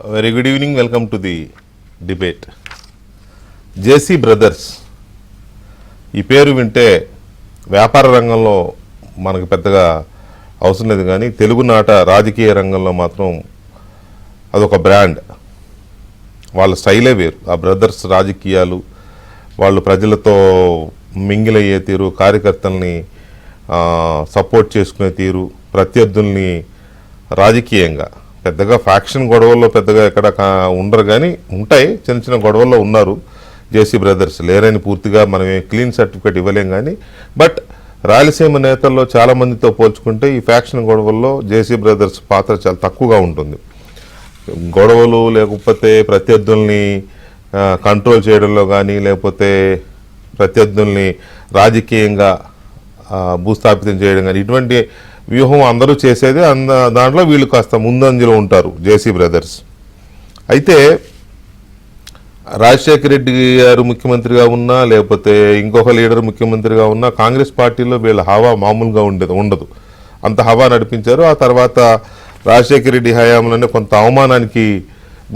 Very good evening. Welcome to the debate. JC brothers ఈ పేరు వింటే వ్యాపార రంగంలో మనకు పెద్దగా అవసరం లేదు, కానీ తెలుగునాట రాజకీయ రంగంలో మాత్రం అదొక బ్రాండ్. వాళ్ళ స్టైలే వేరు. ఆ బ్రదర్స్ రాజకీయాలు, వాళ్ళు ప్రజలతో మింగిల్ అయ్యే తీరు, కార్యకర్తల్ని సపోర్ట్ చేసుకునే తీరు, ప్రత్యర్థుల్ని రాజకీయంగా పెద్దగా ఫ్యాక్షన్ గొడవల్లో పెద్దగా ఎక్కడ ఉండరు, కానీ ఉంటాయి చిన్న చిన్న గొడవల్లో ఉన్నారు జేసీ బ్రదర్స్. లేరని పూర్తిగా మనం క్లీన్ సర్టిఫికేట్ ఇవ్వలేం, కానీ బట్ రాయలసీమ నేతల్లో చాలామందితో పోల్చుకుంటే ఈ ఫ్యాక్షన్ గొడవల్లో జేసీ బ్రదర్స్ పాత్ర చాలా తక్కువగా ఉంటుంది. గొడవలు లేకపోతే ప్రత్యర్థుల్ని కంట్రోల్ చేయడంలో కానీ, లేకపోతే ప్రత్యర్థుల్ని రాజకీయంగా భూస్థాపితం చేయడం కానీ, ఇటువంటి వ్యూహం అందరూ చేసేది. దాంట్లో వీళ్ళు కాస్త ముందంజలో ఉంటారు జేసీ బ్రదర్స్. అయితే రాజశేఖర రెడ్డి గారు ముఖ్యమంత్రిగా ఉన్నా, లేకపోతే ఇంకొక లీడర్ ముఖ్యమంత్రిగా ఉన్నా, కాంగ్రెస్ పార్టీలో వీళ్ళ హవా మామూలుగా ఉండదు. అంత హవా నడిపించారు. ఆ తర్వాత రాజశేఖర రెడ్డి హయాంలోనే కొంత అవమానానికి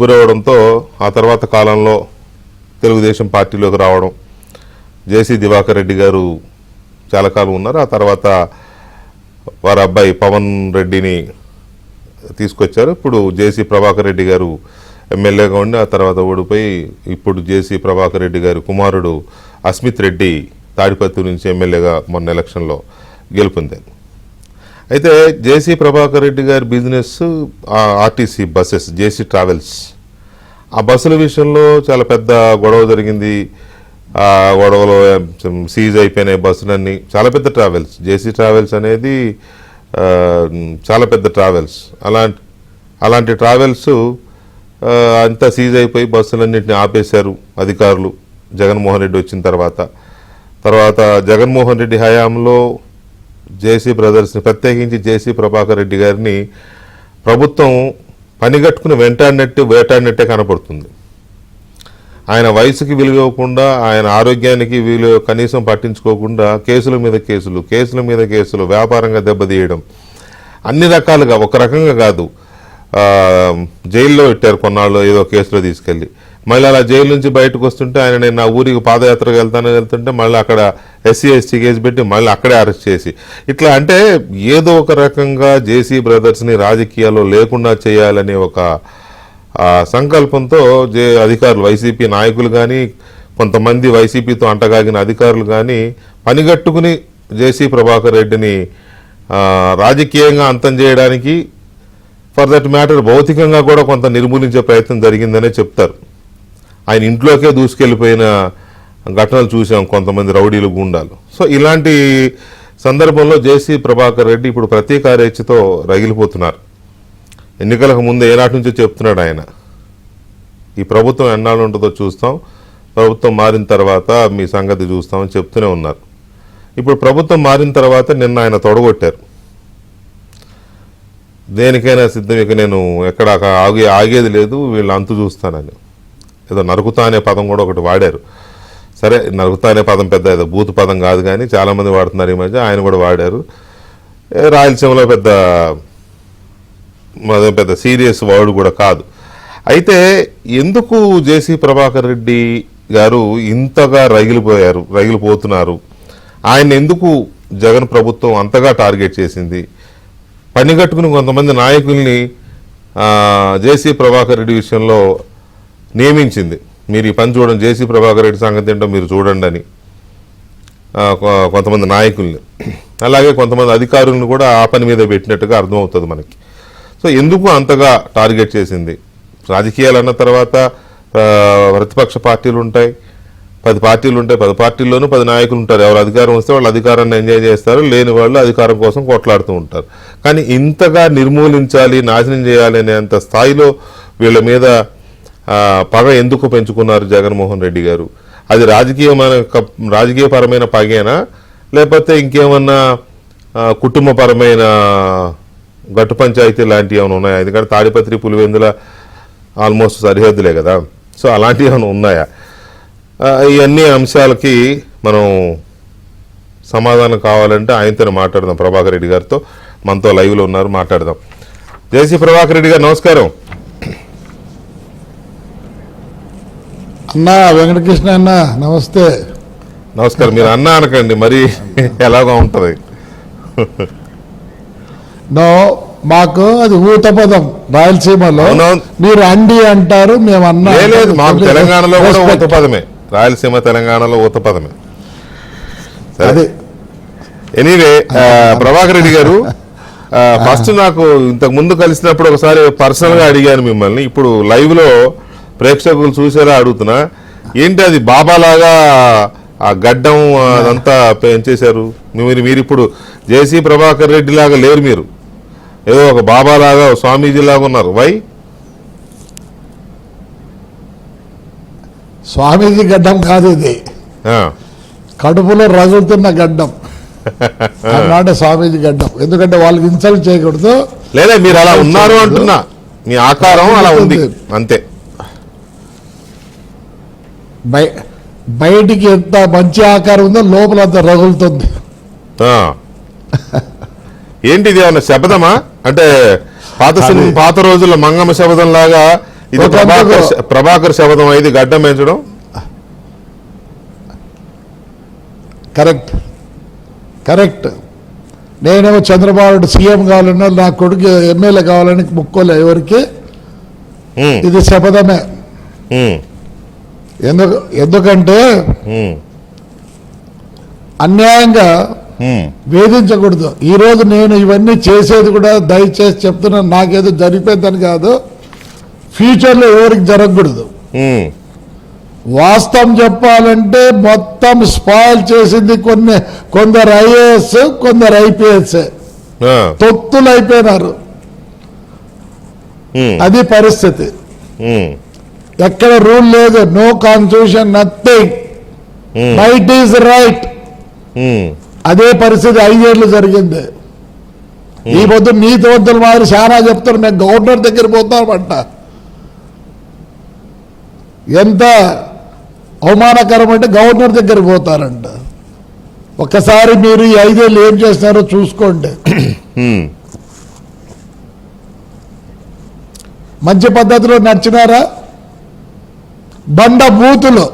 గురవడంతో ఆ తర్వాత కాలంలో తెలుగుదేశం పార్టీలోకి రావడం. జేసీ దివాకర్ రెడ్డి గారు చాలా కాలం ఉన్నారు. ఆ తర్వాత వారి అబ్బాయి పవన్ రెడ్డిని తీసుకొచ్చారు. ఇప్పుడు జేసీ ప్రభాకర్ రెడ్డి గారు ఎమ్మెల్యేగా ఉండి ఆ తర్వాత ఓడిపోయి ఇప్పుడు జేసీ ప్రభాకర్ రెడ్డి గారి కుమారుడు అస్మిత్ రెడ్డి తాడిపత్రి నుంచి ఎమ్మెల్యేగా మొన్న ఎలక్షన్లో గెలుపొందారు. అయితే జేసీ ప్రభాకర్ రెడ్డి గారి బిజినెస్ ఆర్టీసీ బస్సెస్, జేసీ ట్రావెల్స్. ఆ బస్సుల విషయంలో చాలా పెద్ద గొడవ జరిగింది. ఆ గొడవలో సీజ్ అయిపోయినాయి బస్సులన్నీ. చాలా పెద్ద ట్రావెల్స్, జేసీ ట్రావెల్స్ అనేది చాలా పెద్ద ట్రావెల్స్. అలాంటి ట్రావెల్స్ అంతా సీజ్ అయిపోయి బస్సులన్నింటినీ ఆపేశారు అధికారులు జగన్మోహన్ రెడ్డి వచ్చిన తర్వాత జగన్మోహన్ రెడ్డి హయాంలో జేసీ బ్రదర్స్ని, ప్రత్యేకించి జేసీ ప్రభాకర్ రెడ్డి గారిని ప్రభుత్వం పనిగట్టుకుని వేటాడినట్టే కనపడుతుంది. ఆయన వయసుకి విలువ ఇవ్వకుండా, ఆయన ఆరోగ్యానికి విలువ కనీసం పట్టించుకోకుండా కేసుల మీద కేసులు, వ్యాపారంగా దెబ్బతీయడం, అన్ని రకాలుగా. ఒక రకంగా కాదు, జైల్లో పెట్టారు కొన్నాళ్ళు ఏదో కేసులో తీసుకెళ్ళి. మళ్ళీ అలా జైలు నుంచి బయటకు వస్తుంటే ఆయన నేను నా ఊరికి పాదయాత్రకు వెళ్తుంటే మళ్ళీ అక్కడ SC/ST కేసు పెట్టి మళ్ళీ అక్కడే అరెస్ట్ చేసి, ఇట్లా అంటే ఏదో ఒక రకంగా జేసీ బ్రదర్స్ని రాజకీయాల్లో లేకుండా చేయాలనే ఒక సంకల్పంతో అధికారులు, వైసీపీ నాయకులు కానీ, కొంతమంది వైసీపీతో అంటగాగిన అధికారులు కానీ పనిగట్టుకుని జేసీ ప్రభాకర్ రెడ్డిని రాజకీయంగా అంతం చేయడానికి, ఫర్ దట్ మ్యాటర్ భౌతికంగా కూడా కొంత నిర్మూలించే ప్రయత్నం జరిగిందనే చెప్తారు. ఆయన ఇంట్లోకే దూసుకెళ్ళిపోయిన ఘటనలు చూసాం, కొంతమంది రౌడీలు, గూండాలు. సో ఇలాంటి సందర్భంలో జేసీ ప్రభాకర్ రెడ్డి ఇప్పుడు ప్రతీకారేచ్ఛతో రగిలిపోతున్నారు. ఎన్నికలకు ముందు ఏనాటి నుంచో చెప్తున్నాడు ఆయన, ఈ ప్రభుత్వం ఎన్నాళ్ళు ఉంటుందో చూస్తాం, ప్రభుత్వం మారిన తర్వాత మీ సంగతి చూస్తామని చెప్తూనే ఉన్నారు. ఇప్పుడు ప్రభుత్వం మారిన తర్వాత నిన్న ఆయన తొడగొట్టారు. దేనికైనా సిద్ధం, ఇక నేను ఎక్కడ ఆగేది లేదు, వీళ్ళు అంతు చూస్తానని. ఏదో నరుకుతా అనే పదం కూడా ఒకటి వాడారు. సరే, నరుకుతా అనే పదం పెద్ద ఏదో బూతు పదం కాదు, కానీ చాలామంది వాడుతున్నారు ఈ మధ్య. ఆయన కూడా వాడారు. రాయలసీమలో పెద్ద సీరియస్ వర్డ్ కూడా కాదు. అయితే ఎందుకు జేసీ ప్రభాకర్ రెడ్డి గారు ఇంతగా రగిలిపోతున్నారు? ఆయన ఎందుకు జగన్ ప్రభుత్వం అంతగా టార్గెట్ చేసింది? పనిగట్టుకుని కొంతమంది నాయకుల్ని జేసీ ప్రభాకర్ రెడ్డి విషయంలో నియమించింది. మీరు ఈ పని చూడండి, జేసీ ప్రభాకర్ రెడ్డి సంగతి ఏంటో మీరు చూడండి అని కొంతమంది నాయకుల్ని, అలాగే కొంతమంది అధికారులను కూడా ఆ పని మీద పెట్టినట్టుగా అర్థమవుతుంది మనకి. సో ఎందుకు అంతగా టార్గెట్ చేసింది? రాజకీయాలు అన్న తర్వాత ప్రతిపక్ష పార్టీలు ఉంటాయి, 10 పార్టీలు ఉంటాయి, 10 పార్టీల్లోనూ 10 నాయకులు ఉంటారు. ఎవరు అధికారం వస్తే వాళ్ళు అధికారాన్ని ఎంజాయ్ చేస్తారు, లేని వాళ్ళు అధికారం కోసం కొట్లాడుతూ ఉంటారు. కానీ ఇంతగా నిర్మూలించాలి, నాశనం చేయాలి అనేంత స్థాయిలో వీళ్ళ మీద పగ ఎందుకు పెంచుకున్నారు జగన్మోహన్ రెడ్డి గారు? అది రాజకీయపరమైన పగేనా, లేకపోతే ఇంకేమన్నా కుటుంబపరమైన గట్టు పంచాయతీ లాంటివి ఏమైనా ఉన్నాయా? ఎందుకంటే తాడిపత్రి, పులివెందుల ఆల్మోస్ట్ సరిహద్దులే కదా. సో అలాంటివి ఏమైనా ఉన్నాయా? ఇవన్నీ అంశాలకి మనం సమాధానం కావాలంటే ఆయనతో మాట్లాడదాం. ప్రభాకర్ రెడ్డి గారితో మనతో లైవ్లో ఉన్నారు, మాట్లాడదాం. జేసీ ప్రభాకర్ రెడ్డి గారు నమస్కారం. అన్నా వెంకటకృష్ణ అన్న నమస్తే. నమస్కారం. మీరు అన్న అనకండి, మరి ఎలాగో ఉంటది. నో, మాకు అది ఊత పదం రాయలసీమలో. మీరు అండి అంటారు, మేము అన్నా. లేదు, మాకు తెలంగాణలో కూడా ఊత పదమే. రాయలసీమ తెలంగాణలో ఊత పదమే. అదే. ఎనీవే, ప్రభాకర్ రెడ్డి గారు, ఫస్ట్ నాకు ఇంతకు ముందు కలిసినప్పుడు ఒకసారి పర్సనల్ గా అడిగాను మిమ్మల్ని. ఇప్పుడు లైవ్ లో ప్రేక్షకులు చూసేలా అడుగుతున్నా, ఏంటి అది బాబాలాగా ఆ గడ్డం అదంతా పెంచేశారు? మీరు ఇప్పుడు జేసీ ప్రభాకర్ రెడ్డి లాగా లేరు, మీరు ఏదో ఒక బాబాలాగా స్వామీజీ లాగా ఉన్నారు. వై? స్వామీజీ గడ్డం కాదు ఇది, కడుపులో రగులుతున్న గడ్డం. అన్నాడు స్వామీజీ గడ్డం. ఎందుకంటే వాళ్ళకి ఇన్సల్ట్ చేయకూడదు. లేదా మీరు అలా ఉన్నారు అంటున్నా, మీ ఆకారం అలా ఉంది అంతే. బయటికి ఎంత మంచి ఆకారం ఉందో లోపల అంత రగులుతుంది. ఏంటిది, ఏమన్నా శబ్దమా? అంటే పాత రోజుల్లో మంగమ్మ శబ్దం లాగా ఇది ప్రభాకర్ శబ్దం అయింది గడ్డం పెంచడం. Correct correct. నేనేమో చంద్రబాబు సీఎం కావాలన్నా, నా కొడుకు ఎమ్మెల్యే కావాలని ముక్కోలే ఎవరికి. ఇది శపథమే. ఎందుకంటే అన్యాయంగా వేధించకూడదు. ఈరోజు నేను ఇవన్నీ చేసేది కూడా దయచేసి చెప్తున్నాను, నాకేదో జరిగిపోయిందని కాదు, ఫ్యూచర్లో ఎవరికి జరగకూడదు. వాస్తవం చెప్పాలంటే మొత్తం స్పాయిల్ చేసింది కొందరు ఐఏఎస్, కొందరు ఐపీఎస్. తొత్తులు అయిపోయినారు. అది పరిస్థితి. ఎక్కడ రూల్ లేదు, no constitution, nothing. Right is right. అదే పరిస్థితి 5 ఏళ్ళు జరిగింది. ఈ పొద్దు నీతివంతుల మాదిరి చాలా చెప్తారు, మేము గవర్నర్ దగ్గర పోతామంట. ఎంత అవమానకరం అంటే గవర్నర్ దగ్గర పోతారంట. ఒక్కసారి మీరు ఈ 5 ఏళ్ళు ఏం చేస్తున్నారో చూసుకోండి. మంచి పద్ధతిలో నడిచినారా? బండ బూతులు,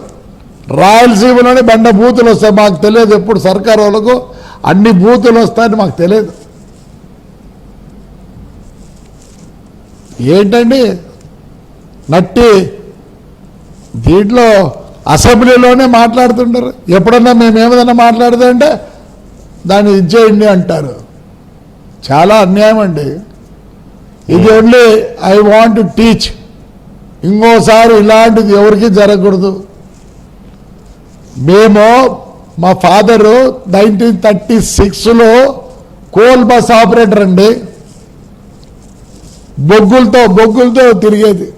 రాయలసీమలోనే బండ బూతులు వస్తాయి. మాకు తెలియదు, ఎప్పుడు సర్కారు వాళ్ళకు అన్ని బూతులు వస్తాయని మాకు తెలియదు. ఏంటండి నట్టి దీంట్లో అసెంబ్లీలోనే మాట్లాడుతుంటారు. ఎప్పుడన్నా మేము ఏమైనా మాట్లాడితే అంటే దాన్ని ఇచ్చేయండి అంటారు. చాలా అన్యాయం అండి ఇది. Only I want to teach, ఇంకోసారి ఇలాంటిది ఎవరికి జరగకూడదు. మేము మా ఫాదరు 1936లో కోల్ బస్ ఆపరేటర్ అండి. బొగ్గులతో తిరిగేది.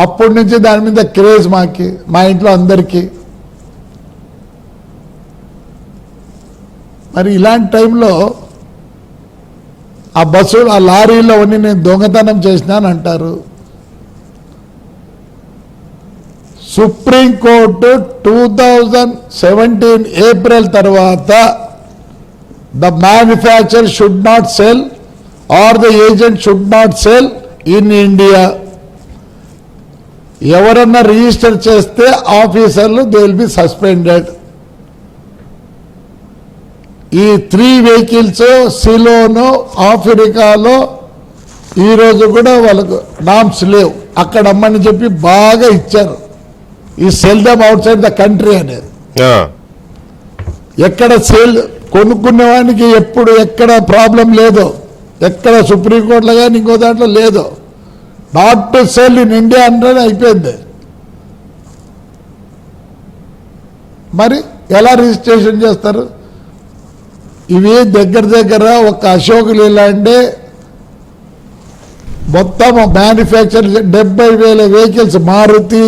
అప్పటి నుంచి దాని మీద క్రేజ్ మా ఇంట్లో అందరికీ. మరి ఇలాంటి టైంలో ఆ బస్సులు, ఆ లారీలో అన్నీ నేను దొంగతనం చేసినాను అంటారు. సుప్రీంకోర్టు 2017 ఏప్రిల్ తర్వాత the manufacturer should not sell or the agent should not sell in India. ఎవరన్నా రిజిస్టర్ చేస్తే ఆఫీసర్లు దే విల్ బి సస్పెండెడ్. ఈ 3 వెహికల్స్ సిలోను, ఆఫ్రికాలో ఈరోజు కూడా వాళ్ళకు నామ్స్ లేవు. అక్కడ అమ్మని చెప్పి బాగా ఇచ్చారు. ఈ cell them out side the country అనేది. ఎక్కడ సేల్ కొనుక్కునేవానికి ఎక్కడ ప్రాబ్లం లేదు, ఎక్కడ సుప్రీంకోర్టులో కానీ ఇంకో దాంట్లో లేదు. Not to sell in India అంటే అయిపోయింది. మరి ఎలా రిజిస్ట్రేషన్ చేస్తారు? ఇవి దగ్గర ఒక అశోక్ లేలాండ్ మొత్తం manufacture 70,000 vehicles, Maruti,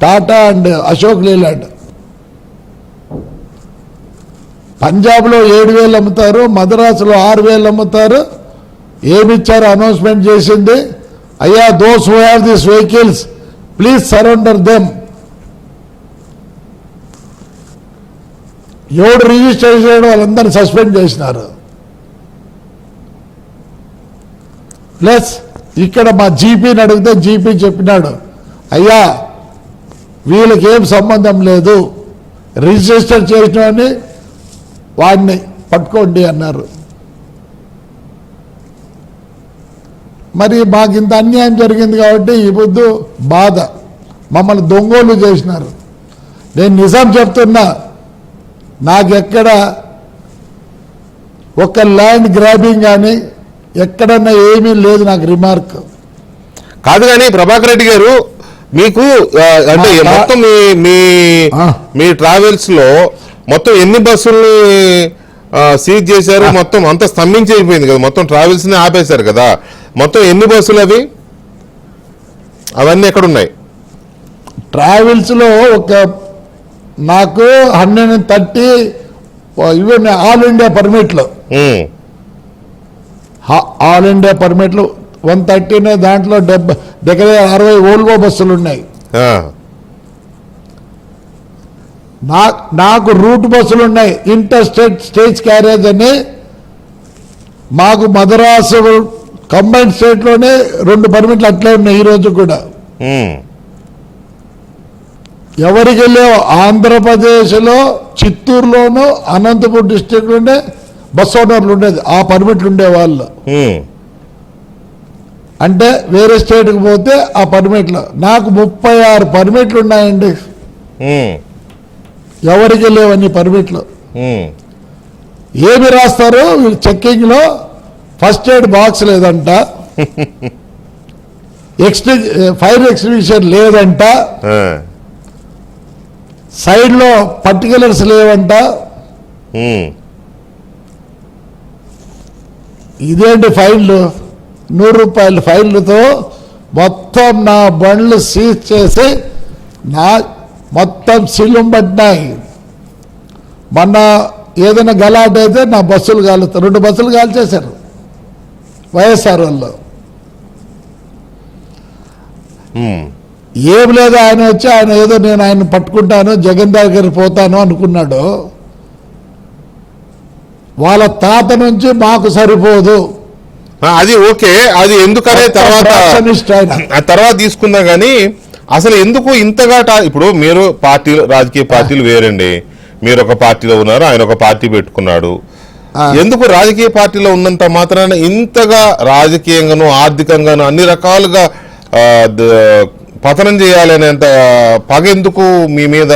Tata and Ashok Leyland. పంజాబ్లో 7,000 అమ్ముతారు, మద్రాసులో 6,000 అమ్ముతారు. ఏమిచ్చారు అనౌన్స్మెంట్ చేసింది, అయ్యా those who have these vehicles please surrender them. ఎవడు రిజిస్టర్ చేయడం వాళ్ళందరినీ సస్పెండ్ చేసినారు. ప్లస్ ఇక్కడ మా జీపీని అడిగితే జీపీ చెప్పినాడు, అయ్యా వీళ్ళకేం సంబంధం లేదు, రిజిస్టర్ చేసినవని వాడిని పట్టుకోండి అన్నారు. మరి మాకు ఇంత అన్యాయం జరిగింది కాబట్టి ఈ పొద్దు బాధ, మమ్మల్ని దొంగోళ్ళు చేసినారు. నేను నిజం చెప్తున్నా, నాకెక్కడ ఒక ల్యాండ్ గ్రాబింగ్ కానీ ఎక్కడన్నా ఏమీ లేదు నాకు రిమార్క్. కాదు కానీ ప్రభాకర్ రెడ్డి గారు, మీకు అంటే మొత్తం మీ ట్రావెల్స్ లో మొత్తం ఎన్ని బస్సుల్ని సీజ్ చేశారు? మొత్తం అంతా స్తంభించి అయిపోయింది కదా, మొత్తం ట్రావెల్స్ ని ఆపేశారు కదా. మొత్తం ఎన్ని బస్సులు అవి, అవన్నీ ఎక్కడున్నాయి? ట్రావెల్స్ లో ఒక నాకు 130 ఇవన్నీ ఆల్ ఇండియా పర్మిట్లు, ఆల్ ఇండియా పర్మిట్లు 130, దాంట్లో 60 ఓల్వో బస్సులు ఉన్నాయి. నాకు రూట్ బస్సులు ఉన్నాయి, ఇంటర్ స్టేట్ స్టేజ్ క్యారేజ్ అని. మాకు మద్రాసు కంబైన్డ్ స్టేట్ లోనే 2 పర్మిట్లు అట్లే ఉన్నాయి ఈ రోజు కూడా. ఎవరికి వెళ్ళావు? ఆంధ్రప్రదేశ్లో చిత్తూరులోను అనంతపురం డిస్టిక్ లోనే బస్ ఓనర్లు ఉండేది, ఆ పర్మిట్లు ఉండేవాళ్ళు. అంటే వేరే స్టేట్కి పోతే ఆ పర్మిట్లు. నాకు 36 పర్మిట్లు ఉన్నాయండి. ఎవరికి వెళ్ళేవన్నీ పర్మిట్లు. ఏమి రాస్తారు చెక్కింగ్ లో? ఫస్ట్ ఎయిడ్ బాక్స్ లేదంట, ఫైర్ ఎక్స్టింగ్విషర్ లేదంట, సైడ్ లో పర్టికులర్స్ లేవంట. ఇదేంటి ఫైన్లు? 100 రూపాయల ఫైన్లతో మొత్తం నా బండ్లు సీజ్ చేసి నా మొత్తం సిల్లుం పట్టినాయి. మొన్న ఏదైనా గలాట్ అయితే నా బస్సులు కాలుతారు, 2 బస్సులు కాల్చేశారు వైఎస్ఆర్ వాళ్ళు. ఏం లేదు, ఆయన వచ్చి ఆయన ఏదో నేను ఆయన పట్టుకుంటాను జగన్ దగ్గరికి పోతాను అనుకున్నాడు. వాళ్ళ తాత నుంచి మాకు సరిపోదు. అది ఓకే, అది ఎందుకనే తర్వాత తీసుకుందాం. కానీ అసలు ఎందుకు ఇంతగా ఇప్పుడు మీరు పార్టీలు, రాజకీయ పార్టీలు వేరండి. మీరు ఒక పార్టీలో ఉన్నారు, ఆయన ఒక పార్టీ పెట్టుకున్నాడు. ఎందుకు రాజకీయ పార్టీలో ఉన్నంత మాత్రాన ఇంతగా రాజకీయంగాను ఆర్థికంగాను అన్ని రకాలుగా పతనం చేయాలనేంత పగ ఎందుకు మీ మీద?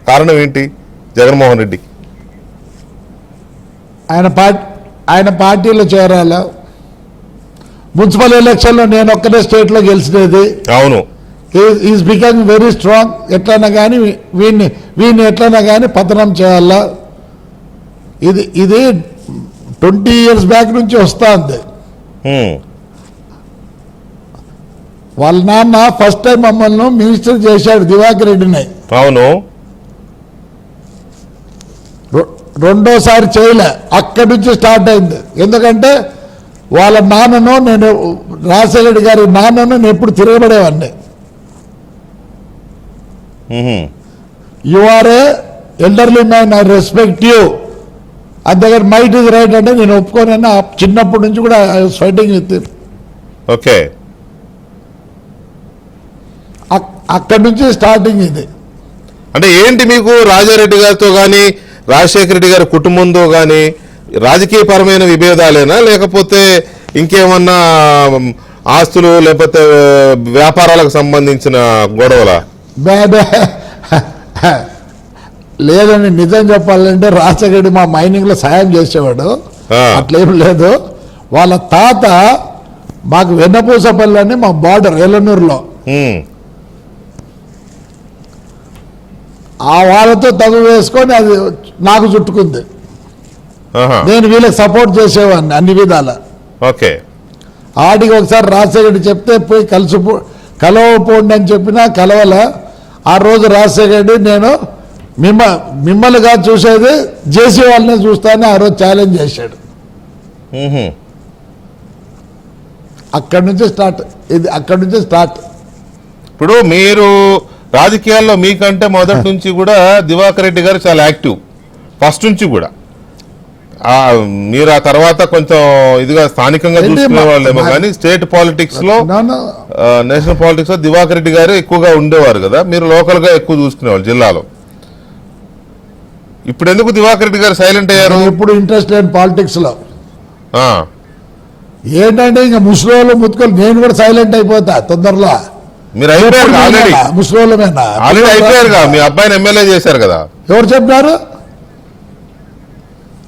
కారణం ఏంటి? జగన్మోహన్ రెడ్డి ఆయన పార్టీలో చేరాల. మున్సిపల్ ఎలక్షన్లో నేను ఒక్కనే స్టేట్లో గెలిచినది. అవును, ఈజ్ బికమింగ్ వెరీ స్ట్రాంగ్. ఎట్లన్నా కానీ వీడిని ఎట్లన్నా కానీ పతనం చేయాలా. ఇది 20 years బ్యాక్ నుంచి వస్తుంది. వాళ్ళ నాన్న ఫస్ట్ టైం మమ్మల్ని మినిస్టర్ చేశాడు, దివాకర్ రెడ్డిని. అవును, రెండోసారి చేయలే, అక్కడి నుంచి స్టార్ట్ అయింది. ఎందుకంటే వాళ్ళ నాన్నను, నేను రాజశేఖర రెడ్డి గారి నాన్నను నేను ఎప్పుడు తిరగబడేవాడిని. You are a elderly man, I respect you. అంతేగాని మైట్ ఇస్ రైట్ అంటే నేను ఒప్పుకోనన్నా. చిన్నప్పటి నుంచి కూడా I was fighting with. Okay, అక్కడి నుంచి స్టార్టింగ్ ఇది. అంటే ఏంటి మీకు రాజారెడ్డి గారితో కానీ రాజశేఖర రెడ్డి గారి కుటుంబంతో కానీ రాజకీయపరమైన విభేదాలేనా, లేకపోతే ఇంకేమన్నా ఆస్తులు లేకపోతే వ్యాపారాలకు సంబంధించిన గొడవలా? లేదండి, నిజం చెప్పాలంటే రాజశేఖర రెడ్డి మా మైనింగ్ లో సాయం చేసేవాడు, అట్లేం లేదు. వాళ్ళ తాత మాకు వెన్నపూసపల్లి అని మా బార్డర్ ఎల్లనూరులో, ఆ వాళ్ళతో తగు వేసుకొని అది నాకు చుట్టుకుంది. నేను వీళ్ళకి సపోర్ట్ చేసేవాడిని అన్ని విధాల. ఓకే, ఆడికి ఒకసారి రాజశేఖర రెడ్డి చెప్తే పోయి కలవపోండి అని చెప్పినా కలవల. ఆ రోజు రాజశేఖర రెడ్డి నేను మిమ్మల్నిగా చూసేది జేసీ వాళ్ళనే చూస్తానని ఆ రోజు ఛాలెంజ్ చేశాడు. అక్కడి నుంచి స్టార్ట్, ఇది అక్కడి నుంచి స్టార్ట్. ఇప్పుడు మీరు రాజకీయాల్లో మీకంటే మొదటి నుంచి కూడా దివాకర్ రెడ్డి గారు చాలా యాక్టివ్, ఫస్ట్ నుంచి కూడా. మీరు ఆ తర్వాత కొంచెం ఇదిగా స్థానికంగా ఏంటి చూసుకునే వాళ్ళేమో మా- కానీ స్టేట్ పాలిటిక్స్ లో నాన్న, నేషనల్ పాలిటిక్స్ లో దివాకర్ రెడ్డి గారు ఎక్కువగా ఉండేవారు కదా, మీరు లోకల్ గా ఎక్కువ చూసుకునేవాళ్ళు జిల్లాలో. ఇప్పుడు ఎందుకు దివాకర్ రెడ్డి గారు సైలెంట్ అయ్యారు? నేను ఎప్పుడు ఇంట్రెస్ట్ లేని పాలిటిక్స్ లో. ఆ, ఏంటంటే ఇంకా ముసలోళ్ళు ముత్తుకోలు నేను కూడా సైలెంట్ అయిపోతా తొందరలో. మీరు అయిపోయారు ఆల్రెడీ, ముసలోళ్ళమేనా? ఆల్రెడీ అయిపోయారుగా. మీ అబ్బాయిని ఎమ్మెల్యే చేశారు కదా. ఎవరు చెప్పినారు?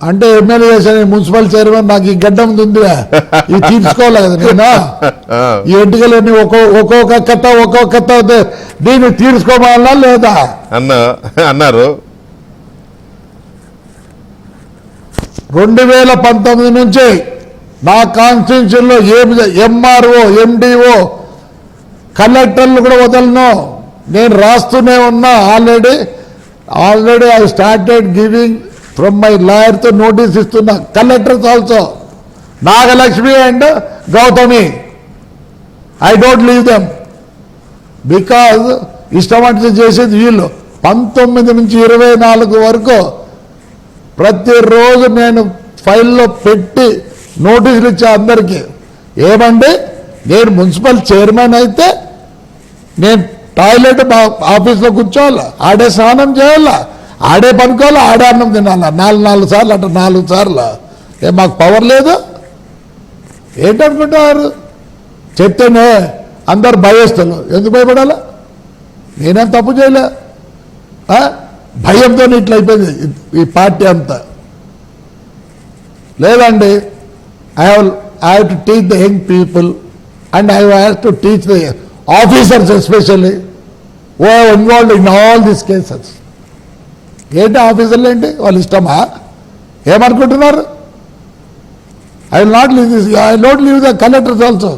అంటే ఎమ్మెల్యే చేశాను, మున్సిపల్ చైర్మన్, నాకు ఈ గడ్డం ఉంది ఇది తీర్చుకోవాలి కదా నేను. ఆ, ఈ ఎంటికలన్నీ ఒక్కొక్క కథ దీన్ని తీర్చుకోవాలా లేదా? అన్నారు 2019 నుంచి నా కాన్స్టిట్యూన్సీలో ఎంఆర్ఓ, ఎండిఓ, కలెక్టర్లు కూడా వదలను. నేను రాస్తూనే ఉన్నా. Already I started giving from my lawyer తో నోటీస్ ఇస్తున్నా. Collectors also, Nagalakshmi and Gautami, I don't leave them because ఇష్టమంటే చేసేది వీళ్ళు. 19 నుంచి 24 వరకు ప్రతిరోజు నేను ఫైల్లో పెట్టి నోటీసులు ఇచ్చా అందరికీ. ఏమండి, నేను మున్సిపల్ చైర్మన్ అయితే నేను టాయిలెట్ మా ఆఫీస్లో కూర్చోవాలా, ఆడే స్నానం చేయాలా, ఆడే పనుకోవాలా, ఆడే అన్నం తినాలా, 4 సార్లు అంటే 4 సార్లు. మాకు పవర్ లేదు ఏంటనుకుంటున్నారు? చెప్తేనే అందరు భయస్తులు. ఎందుకు భయపడాలా? నేనేం తప్పు చేయలే. భయంతో ఇట్లా అయిపోయింది ఈ పార్టీ అంతా. లేదండి, I have to teach the young people and I have to teach the officers especially who have involved in all these cases. ఏంటి ఆఫీసర్లు ఏంటి? వాళ్ళు ఇష్టమా? ఏమనుకుంటున్నారు? I will not leave this, I don't leave the collectors also.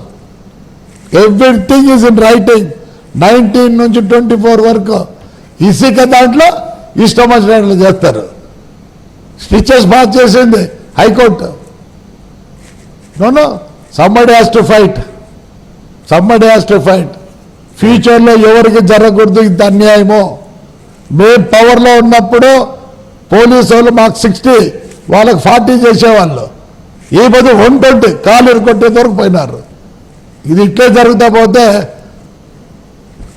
Everything is in writing. 19 నుంచి 24 వరకు ఇసుక దాంట్లో ఇష్టం వచ్చినట్లు చేస్తారు. స్పీచెస్ పాస్ చేసింది high court. No, somebody has to fight. ఫ్యూచర్లో ఎవరికి జరగకూడదు ఇంత అన్యాయమో. మేము పవర్లో ఉన్నప్పుడు పోలీసు వాళ్ళు మాకు 60, వాళ్ళకి 40 చేసేవాళ్ళు. ఈ బదులు 120 కాలు కొట్టే వరకు పోయినారు. ఇది ఇట్లే జరుగుతా పోతే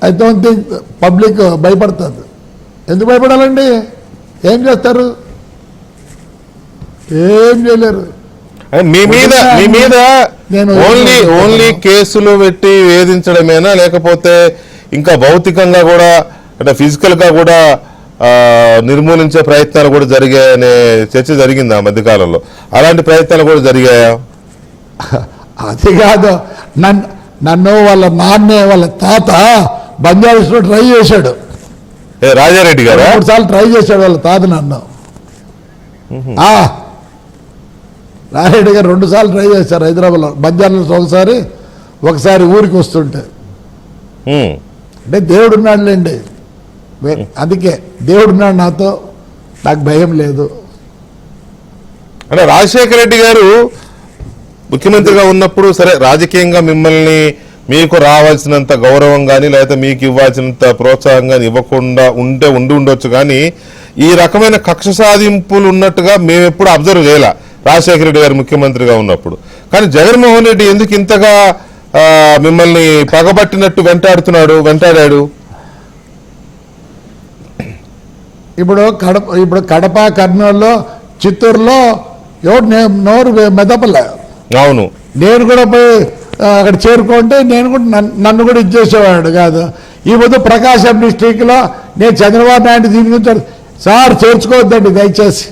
ఐ డోంట్ థింక్ పబ్లిక్ భయపడుతుంది. ఎందుకు భయపడాలండి? ఏం చేస్తారు? ఏం చేయలేరు. మీ మీద నేను ఓన్లీ కేసులు పెట్టి వేధించడమేనా, లేకపోతే ఇంకా భౌతికంగా కూడా అంటే ఫిజికల్ గా కూడా నిర్మూలించే ప్రయత్నాలు కూడా జరిగాయనే చర్చ జరిగింది ఆ మధ్యకాలంలో. అలాంటి ప్రయత్నాలు కూడా జరిగాయా? అది కాదు, నన్ను వాళ్ళ నాన్నే వాళ్ళ తాత బంజారాస్లో ట్రై చేశాడు. రాజారెడ్డి గారు 3 సార్లు ట్రై చేశాడు వాళ్ళ తాత నన్ను. రాజారెడ్డి గారు 2 సార్లు ట్రై చేశారు హైదరాబాద్లో. బంజారాలో ఒకసారి ఊరికి వస్తుంటే. అంటే దేవుడు ఉన్నాడులేండి. అందుకే దేవుడున్నాడు నాతో, నాకు భయం లేదు. అంటే రాజశేఖర రెడ్డి గారు ముఖ్యమంత్రిగా ఉన్నప్పుడు సరే రాజకీయంగా మిమ్మల్ని మీకు రావాల్సినంత గౌరవం కానీ లేకపోతే మీకు ఇవ్వాల్సినంత ప్రోత్సాహం కానీ ఇవ్వకుండా ఉండొచ్చు, కానీ ఈ రకమైన కక్ష సాధింపులు ఉన్నట్టుగా మేము ఎప్పుడు అబ్జర్వ్ చేయాల రాజశేఖర రెడ్డి గారు ముఖ్యమంత్రిగా ఉన్నప్పుడు. కానీ జగన్మోహన్ రెడ్డి ఎందుకు ఇంతగా మిమ్మల్ని పగబట్టినట్టు వెంటాడాడు? ఇప్పుడు కడప, కర్నూలులో, చిత్తూరులో ఎవరు నోరు మెదపలే. అవును, నేను కూడా పోయి అక్కడ చేరుకుంటే నేను కూడా నన్ను కూడా ఇచ్చేసేవాడు కాదు. ఈ పొద్దు ప్రకాశం డిస్టిక్లో నేను చంద్రబాబు నాయుడు దీని గురించి సార్ చేర్చుకోవద్దండి, దయచేసి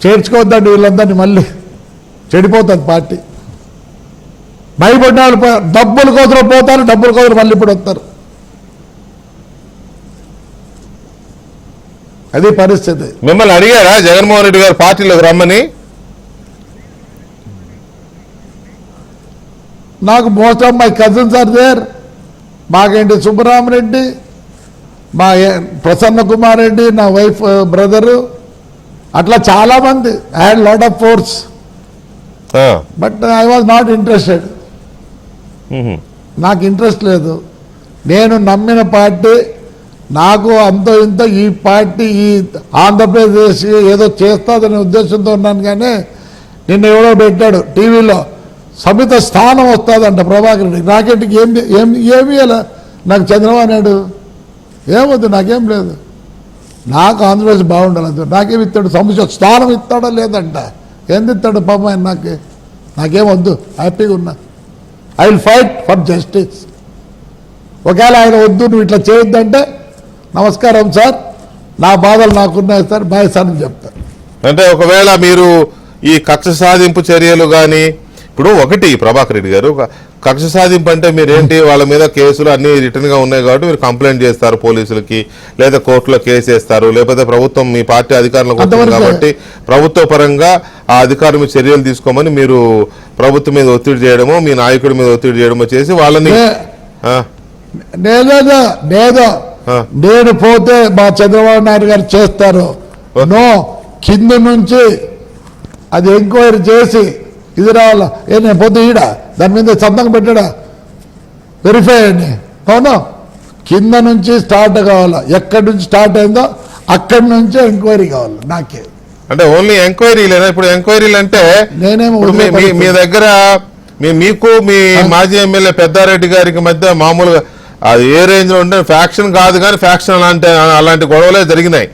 చేర్చుకోవద్దండి, వీళ్ళందరినీ మళ్ళీ చెడిపోతుంది పార్టీ. భయపడిన వాళ్ళు డబ్బుల కోసం పోతారు, డబ్బుల కోసం మళ్ళీ ఇప్పుడు వస్తారు. అది పరిస్థితి. మిమ్మల్ని అడిగారా జగన్మోహన్ రెడ్డి గారు పార్టీలోకి రమ్మని? నాకు most of my cousins are there. మాకేంటి సుబ్బరామరెడ్డి, మా ప్రసన్న కుమార్ రెడ్డి, నా వైఫ్ బ్రదరు, అట్లా చాలామంది. I had lot of force, but I was not interested. నాకు ఇంట్రెస్ట్ లేదు. నేను నమ్మిన పార్టీ, నాకు అంత ఇంత ఈ పార్టీ ఈ ఆంధ్రప్రదేశ్ ఏదో చేస్తాదనే ఉద్దేశంతో ఉన్నాను. కానీ నిన్న ఎవడో పెట్టాడు టీవీలో సమిత స్థానం వస్తుందంట ప్రభాకర్ రెడ్డి. నాకేంటికి ఏమి అలా నాకు చంద్రబాబు నాయుడు ఏమొద్దు, నాకేం లేదు. నాకు ఆంధ్రప్రదేశ్ బాగుండాలి, నాకేమి ఇస్తాడు, సముచిత స్థానం ఇస్తాడా లేదంట. ఎంత ఇస్తాడు పాప ఆయన, నాకేమొద్దు, హ్యాపీగా ఉన్నా. I will fight for justice. ఒకవేళ ఆయన వద్దు నువ్వు ఇట్లా చేయొద్దంటే నమస్కారం సార్, నా బాధలు నాకున్నాయి సార్, బాయ్ సార్ అని చెప్తారు. అంటే ఒకవేళ మీరు ఈ కక్ష సాధింపు చర్యలు కానీ, ఇప్పుడు ఒకటి ప్రభాకర్ రెడ్డి గారు, కక్ష సాధింపు అంటే మీరేంటి, వాళ్ళ మీద కేసులు అన్ని రిటర్న్ గా ఉన్నాయి కాబట్టి మీరు కంప్లైంట్ చేస్తారు పోలీసులకి, లేదా కోర్టులో కేసు వేస్తారు, లేకపోతే ప్రభుత్వం మీ పార్టీ అధికారంలోకి వస్తుంది కాబట్టి ప్రభుత్వ పరంగా ఆ అధికారుల మీద చర్యలు తీసుకోమని మీరు ప్రభుత్వం మీద ఒత్తిడి చేయడమో మీ నాయకుడి మీద ఒత్తిడి చేయడమో చేసి వాళ్ళని నేను పోతే మా చంద్రబాబు నాయుడు గారు చేస్తారు. నో, కింద నుంచి అది ఎంక్వైరీ చేసి ఇది రావాలా. నేను పోతే ఈడ దాని మీద సంతకం పెట్టాడా, వెరిఫై అని. అవును, కింద నుంచి స్టార్ట్ కావాలా, ఎక్కడి నుంచి స్టార్ట్ అయిందో అక్కడి నుంచే ఎంక్వైరీ కావాలి నాకే. అంటే ఓన్లీ ఎంక్వైరీలేనా? ఇప్పుడు ఎంక్వైరీలు అంటే మీ దగ్గర మీకు మీ మాజీ ఎమ్మెల్యే పెద్దారెడ్డి గారికి మధ్య మామూలుగా అది ఏ రేంజ్ లో ఉంటే ఫ్యాక్షన్ కాదు, కానీ ఫ్యాక్షన్ అలాంటి గొడవలే జరిగినాయి.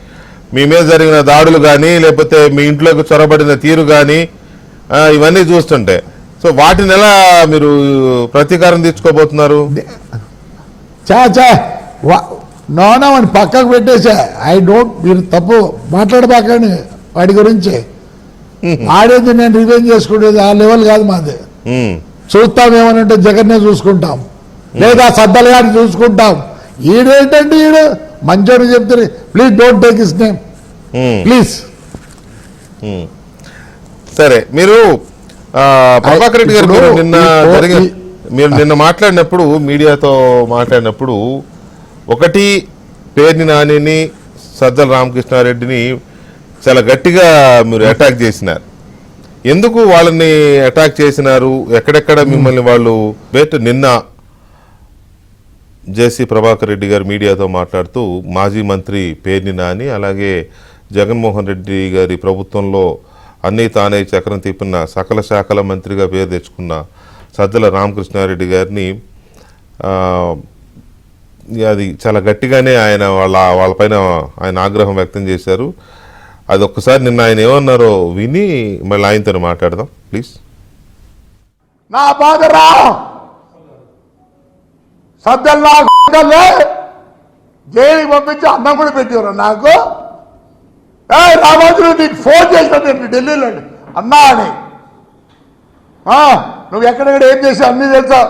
మీ మీద జరిగిన దాడులు కానీ, లేకపోతే మీ ఇంట్లోకి చొరబడిన తీరు కానీ, ఇవన్నీ చూస్తుంటే సో వాటిని ఎలా మీరు ప్రతీకారం తీర్చుకోబోతున్నారు? నోనా అని పక్కకు పెట్టేసా. మీరు తప్పు మాట్లాడబాకండి వాడి గురించి. ఆడేది నేను రివెంజ్ చేసుకునేది ఆ లెవెల్ కాదు మాది. చూస్తామేమనంటే జగన్నే చూసుకుంటాం, లేదా సద్దలు గారిని చూసుకుంటాం. ఈడేంటంటే ఈడు మంచోడు చెప్తారు. Please don't take his name please. సరే, మీరు ప్రభాకర్ రెడ్డి గారు మీరు నిన్న మాట్లాడినప్పుడు, మీడియాతో మాట్లాడినప్పుడు, ఒకటి పేర్ని నానిని, సజ్జల రామకృష్ణారెడ్డిని చాలా గట్టిగా మీరు అటాక్ చేసినారు. ఎందుకు వాళ్ళని అటాక్ చేసినారు? ఎక్కడెక్కడ మిమ్మల్ని వాళ్ళు నిన్న జేసీ ప్రభాకర్ రెడ్డి గారు మీడియాతో మాట్లాడుతూ మాజీ మంత్రి పేర్ని నాని, అలాగే జగన్మోహన్ రెడ్డి గారి ప్రభుత్వంలో అన్నీ తానే చక్రం తిప్పిన సకల శాఖల మంత్రిగా పేరు తెచ్చుకున్న సజ్జల రామకృష్ణారెడ్డి గారిని అది చాలా గట్టిగానే ఆయన వాళ్ళపైన ఆయన ఆగ్రహం వ్యక్తం చేశారు. అది ఒక్కసారి నిన్న ఆయన ఏమన్నారో విని మళ్ళీ ఆయనతో మాట్లాడదాం ప్లీజ్. నా బాధరా సజ్జల జైలుకి పంపించి అన్నం కూడా పెట్టేవారు నాకు. రామాజు నీకు ఫోన్ చేసినట్టు ఢిల్లీలో అన్నా అని, నువ్వు ఎక్కడెక్కడ ఏం చేసావు అన్నీ తెలుసా,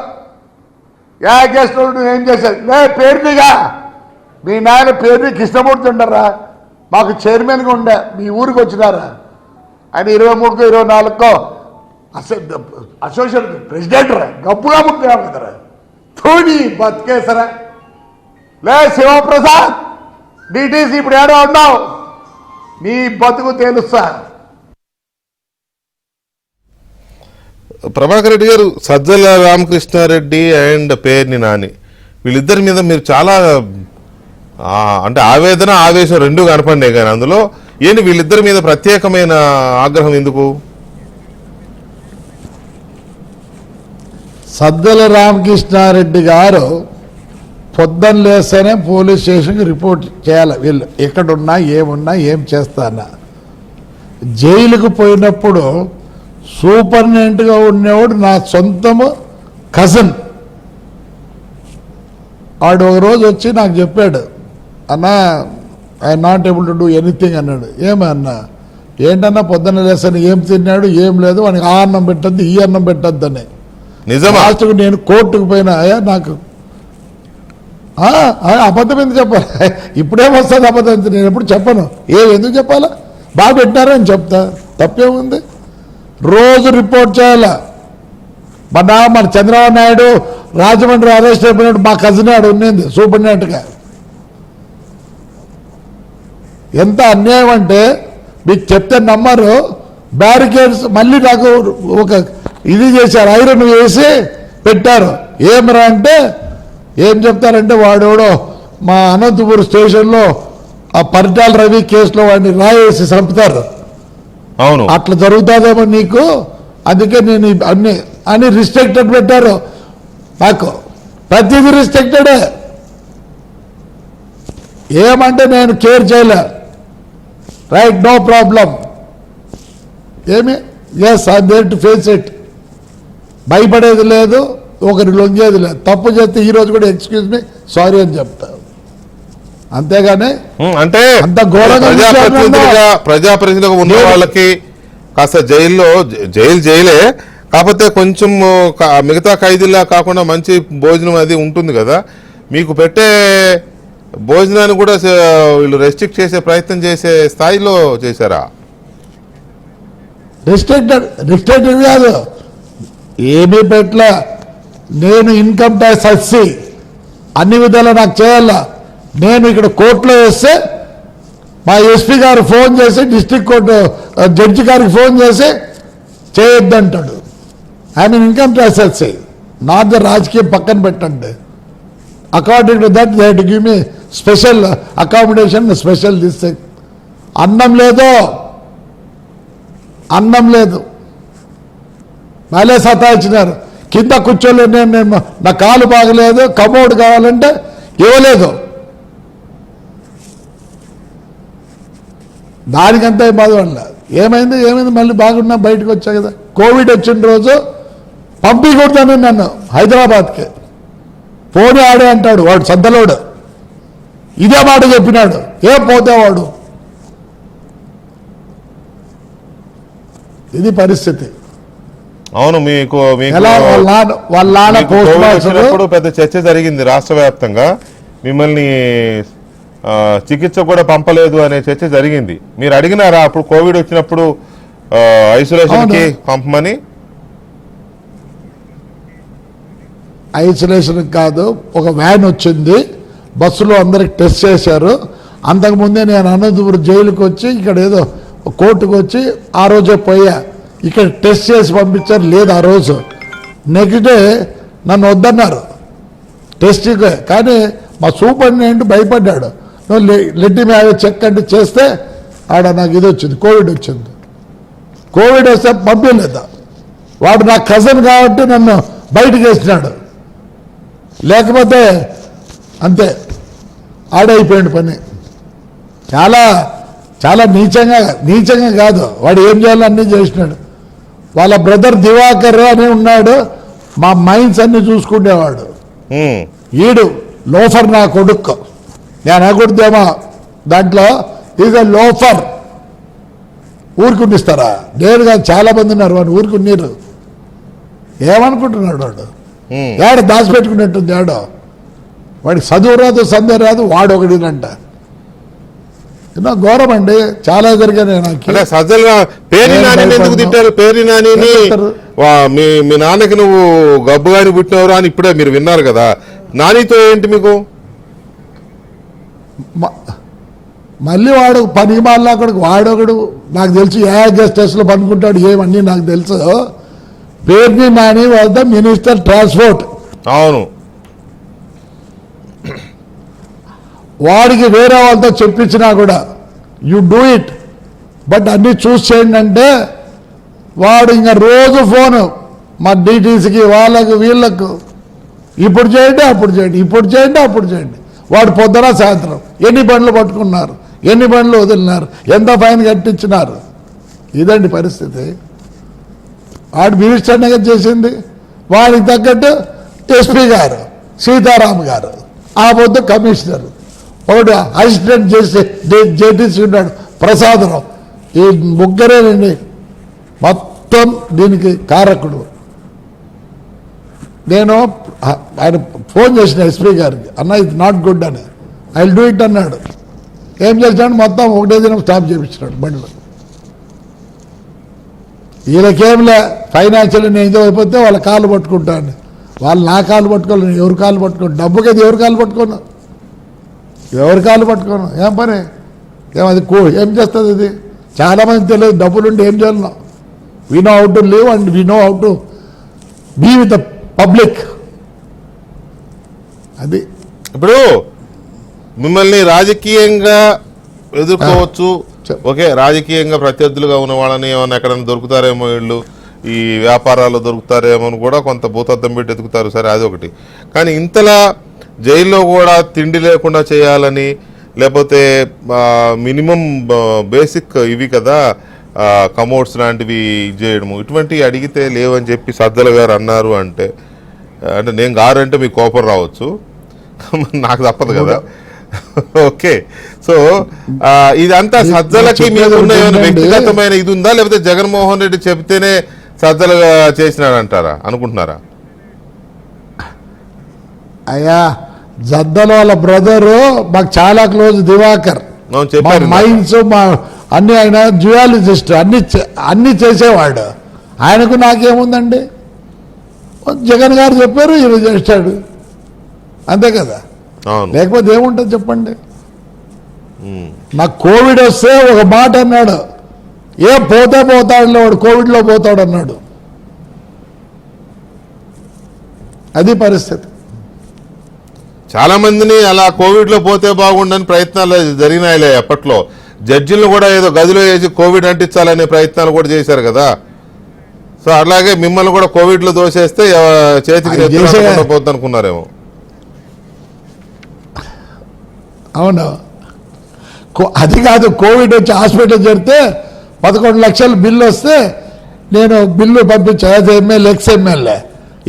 ఏ కేసులో నువ్వేం చేశావు. పేరునిగా మీ నాయన పేరుని కృష్ణమూర్తి ఉండరా, మాకు చైర్మన్గా ఉండే, మీ ఊరికి వచ్చినారా ఆయన 23కో 24కో అసోసియేషన్ ప్రెసిడెంట్ రా, గప్పుగా ముట్టావు కదరా, తోడి బతికేసరా. శివప్రసాద్ డిటిసి ఇప్పుడు ఏడో ఉన్నావు, నీ బతుకు తెలుస్తా. ప్రభాకర్ రెడ్డి గారు, సజ్జల రామకృష్ణారెడ్డి అండ్ పేర్ని నాని వీళ్ళిద్దరి మీద మీరు చాలా అంటే ఆవేదన ఆవేశం రెండూ కనపండే, కానీ అందులో ఏంటి వీళ్ళిద్దరి మీద ప్రత్యేకమైన ఆగ్రహం ఎందుకు? సజ్జల రామకృష్ణారెడ్డి గారు పొద్దున్న లేస్తేనే పోలీస్ స్టేషన్కి రిపోర్ట్ చేయాలి, వీళ్ళు ఎక్కడున్నా ఏమున్నా ఏం చేస్తానా. జైలుకు పోయినప్పుడు సూపరింటెండెంట్గా ఉండేవాడు నా సొంతము కజిన్. వాడు ఒక రోజు వచ్చి నాకు చెప్పాడు, అన్నా I'm not able to do anything అన్నాడు. ఏమన్నా ఏంటన్నా పొద్దున్న లేస్తాను ఏం తిన్నాడు ఏం లేదు, వానికి ఆ అన్నం పెట్టద్దు ఈ అన్నం పెట్టద్దు అని. లాస్ట్కు నేను కోర్టుకు పోయినా, నాకు అబద్ధం ఎందుకు చెప్పాలి, ఇప్పుడేమొస్తుంది అబద్ధం, నేను ఎప్పుడు చెప్పను, ఎందుకు చెప్పాలా, బాగా పెట్టారా అని చెప్తా, తప్పేముంది. రోజు రిపోర్ట్ చేయాలా. మన చంద్రబాబు నాయుడు రాజమండ్రి అరెస్ట్ అయిపోయినట్టు మా కజిన్ ఆడు ఉన్నది సూపరింటెండెంట్గా. ఎంత అన్యాయం అంటే మీకు చెప్తే నమ్మరు. బ్యారికేడ్స్ మళ్ళీ నాకు ఒక ఇది చేశారు, ఐరన్ వేసి పెట్టారు. ఏమరా అంటే ఏం చెప్తారంటే వాడెవడో మా అనంతపురం స్టేషన్లో ఆ పరిటాల రవి కేసులో వాడిని రాయేసి చంపుతారు. అవును, అట్లా జరుగుతుందేమో నీకు, అందుకే నేను అన్ని రిస్ట్రిక్టెడ్ పెట్టారు. నాకు ప్రతిదీ రిస్ట్రిక్టెడే. ఏమంటే నేను కేర్ చేయలే. Right, no problem. ఏమి yes I there to face it. భయపడేది లేదు, ఒకరి లొంగేది లేదు. తప్పు చేస్తే ఈ రోజు కూడా ఎక్స్క్యూజ్ మీ, సారీ అని చెప్తాను. అంతేగాని అంటే అంత ఘోరంగా ప్రజాప్రతినిధిగా ఉన్న వాళ్ళకి కాస్త జైలే, కాకపోతే కొంచెం మిగతా ఖైదీలా కాకుండా మంచి భోజనం అది ఉంటుంది కదా. మీకు పెట్టే భోజనాన్ని కూడా వీళ్ళు రెస్ట్రిక్ట్ చేసే ప్రయత్నం చేసే స్థాయిలో చేశారా? రిస్ట్రిక్టెడ్ కాదు, ఏమీ పెట్టలే. నేను ఇన్కమ్ ట్యాక్స్ వచ్చి అన్ని విధాలా నాకు చేయాలా. నేను ఇక్కడ కోర్టులో వేస్తే మా ఎస్పీ గారు ఫోన్ చేసి, డిస్ట్రిక్ట్ కోర్టు జడ్జి గారికి ఫోన్ చేసి చేయొద్దంటాడు. ఐ మీన్ ఇన్కమ్ ట్యాక్స్ వచ్చి నాట్ ద రాజకీయం పక్కన పెట్టండి. According to that they to give me special accommodation, special this. అన్నం లేదు, మళ్ళీ సతాయించినారు. కింద కూర్చోలేదు. నేను నా కాలు బాగలేదు, కమోడ్ కావాలంటే ఇవ్వలేదు. దానికంతా బాధ వల్ల ఏమైంది మళ్ళీ బాగున్నా బయటకు వచ్చా కదా. కోవిడ్ వచ్చిన రోజు పంపించకూడదని నన్ను హైదరాబాద్కి. ఫోన్ ఆడే అంటాడు వాడు సద్దలోడు. ఇదే మాట చెప్పినాడు. ఏం పోతేవాడు. ఇది పరిస్థితి. అవును, మీకు వాళ్ళ నాన్న వచ్చినప్పుడు పెద్ద చర్చ జరిగింది రాష్ట్ర వ్యాప్తంగా. మిమ్మల్ని చికిత్స కూడా పంపలేదు అనే చర్చ జరిగింది. మీరు అడిగినారా అప్పుడు కోవిడ్ వచ్చినప్పుడు ఐసోలేషన్ కి పంపమని? ఐసోలేషన్ కాదు, ఒక వ్యాన్ వచ్చింది, బస్సులో అందరికి టెస్ట్ చేశారు. అంతకుముందే నేను అనంతపురం జైలుకి వచ్చి ఇక్కడ ఏదో కోర్టుకు వచ్చి ఆ రోజే పోయా. ఇక్కడ టెస్ట్ చేసి పంపించారు, లేదు ఆ రోజు. నెక్స్ట్ డే నన్ను వద్దన్నారు టెస్ట్కి. కానీ మా సూపరింటెండెంట్ భయపడ్డాడు. లెట్ మీ హ్యావ్ చెక్ అంటే చేస్తే ఆడ నాకు ఇది వచ్చింది, కోవిడ్ వచ్చింది. కోవిడ్ వస్తే పంపించలేదా. వాడు నా కజన్ కాబట్టి నన్ను బయటకు వేసినాడు. లేకపోతే అంతే ఆడైపోయింది పని. చాలా చాలా నీచంగా కాదు, వాడు ఏం చేయాలో అన్నీ చేసినాడు. వాళ్ళ బ్రదర్ దివాకర్ అని ఉన్నాడు, మా మైండ్స్ అన్ని చూసుకునేవాడు. ఈడు లోఫర్ నా కొడుకు. నేను అనకూడదేమో దాంట్లో, ఈజ్ ఎ లోఫర్. ఊరుకునిస్తారా? నేను కాదు, చాలా మంది ఉన్నారు వాడు ఊరుకున్నారు. ఏమనుకుంటున్నాడు వాడు? ఏడ దాచిపెట్టుకున్నట్టుంది ఏడో. వాడికి చదువు రాదు, సందే రాదు, వాడు ఒకటినంట. ఘోరం అండి, చాలా జరిగాయి. పేరు నాని ఎందుకు తింటారు? పేరు నానిని మీ నాన్నకి నువ్వు గబ్బుగాని పుట్టినవరా అని ఇప్పుడే మీరు విన్నారు కదా. నానితో ఏంటి మీకు? మళ్ళీ వాడు పనికి మాలా కొడుకు వాడొకడు. నాకు తెలుసు ఏఆర్ఎస్ టెస్ట్లో పనుకుంటాడు, ఏమన్నీ నాకు తెలుసు. Perni Nani was the minister transport. అవును, వాడికి వేరే వాళ్ళతో చెప్పించినా కూడా యు డూ ఇట్, బట్ అన్నీ చూసి చేయండి అంటే వాడు ఇంకా రోజు ఫోను మా డీటీసీకి, వాళ్ళకు వీళ్ళకు, ఇప్పుడు చేయండి అప్పుడు చేయండి, ఇప్పుడు చేయండి అప్పుడు చేయండి. వాడు పొద్దున సాయంత్రం ఎన్ని బండ్లు పట్టుకున్నారు, ఎన్ని బండ్లు వదిలినారు, ఎంత ఫైన్ కట్టించినారు. ఇదండి పరిస్థితి. వాడు మినిస్టర్నే చేసింది. వాడికి తగ్గట్టు ఎస్పీ గారు, సీతారాం గారు, ఆ పొద్దు కమిషనర్, ఒకటి అసిస్టెంట్ చేసి జేటీసీ ఉన్నాడు ప్రసాదరావు. ఈ ముగ్గురేనండి మొత్తం దీనికి కారకుడు. నేను ఆయన ఫోన్ చేసిన ఎస్పీ గారికి, అన్న ఇది నాట్ గుడ్ అని. ఐ విల్ డూ ఇట్ అన్నాడు. ఏం చేసినాడు? మొత్తం ఒకటే దినం స్టాప్ చేయించినాడు బండ్లు. వీళ్ళకేంలే ఫైనాన్షియల్ నేను ఇది అయిపోతే వాళ్ళ కాళ్ళు పట్టుకుంటాను. వాళ్ళు నా కాళ్ళు పట్టుకోవాలి, ఎవరి కాళ్ళు పట్టుకోను. డబ్బుకి అది ఎవరి కాళ్ళు పట్టుకోను, ఎవరి కాళ్ళు పట్టుకోను. ఏం పని? ఏమది ఏం చేస్తుంది ఇది? చాలామంది తెలియదు డబ్బులుండి ఏం చేయాలి. We know how to live and we know how to be with the public. అది ఇప్పుడు మిమ్మల్ని రాజకీయంగా ఎదుర్కోవచ్చు, ఓకే, రాజకీయంగా ప్రత్యర్థులుగా ఉన్న వాళ్ళని ఏమైనా ఎక్కడైనా దొరుకుతారేమో, వీళ్ళు ఈ వ్యాపారాలు దొరుకుతారేమో అని కూడా కొంత భూతద్దం పెట్టి ఎదుగుతారు, సరే అది ఒకటి. కానీ ఇంతలా జైల్లో కూడా తిండి లేకుండా చేయాలని, లేకపోతే మినిమం బేసిక్ ఇవి కదా కమోడ్స్ లాంటివి చేయడము, ఇటువంటివి అడిగితే లేవని చెప్పి సజ్జల గారు అన్నారు అంటే నేను గారు అంటే మీకు కోపం రావచ్చు, నాకు తప్పదు కదా. ఓకే, సో ఇదంతా సజ్జలకి మీకున్న ఏమైనా వ్యక్తిగతమైన ఇది ఉందా, లేకపోతే జగన్మోహన్ రెడ్డి చెప్తేనే సజ్జలుగా చేసినాడంటారా అనుకుంటున్నారా? అయ్యా జద్దల వాళ్ళ బ్రదరు మాకు చాలా క్లోజ్, దివాకర్. చెప్పారు మైన్స్ మా అన్ని, ఆయన జియాలజిస్ట్, అన్ని చేసేవాడు. ఆయనకు నాకేముందండి, జగన్ గారు చెప్పారు ఈయన చేస్తాడు, అంతే కదా. లేకపోతే ఏముంటుంది చెప్పండి. నాకు కోవిడ్ వస్తే ఒక మాట అన్నాడు, పోతే పోతాడులే వాడు, కోవిడ్లో పోతాడు అన్నాడు. అది పరిస్థితి. చాలా మందిని అలా కోవిడ్లో పోతే బాగుండని ప్రయత్నాలు జరిగినాయిలే అప్పట్లో. జడ్జిలను కూడా ఏదో గదిలో వేసి కోవిడ్ అంటించాలనే ప్రయత్నాలు కూడా చేశారు కదా. సో అలాగే మిమ్మల్ని కూడా కోవిడ్లో దోసేస్తే చేతికి పోద్ది అనుకున్నారేమో. అవును, అది కాదు, కోవిడ్ వచ్చి హాస్పిటల్ చేరితే 11 లక్షలు బిల్లు వస్తే నేను బిల్లు పంపించాను, యాజ్ ఎమ్మెల్యే ఎక్స్ ఎమ్మెల్యే.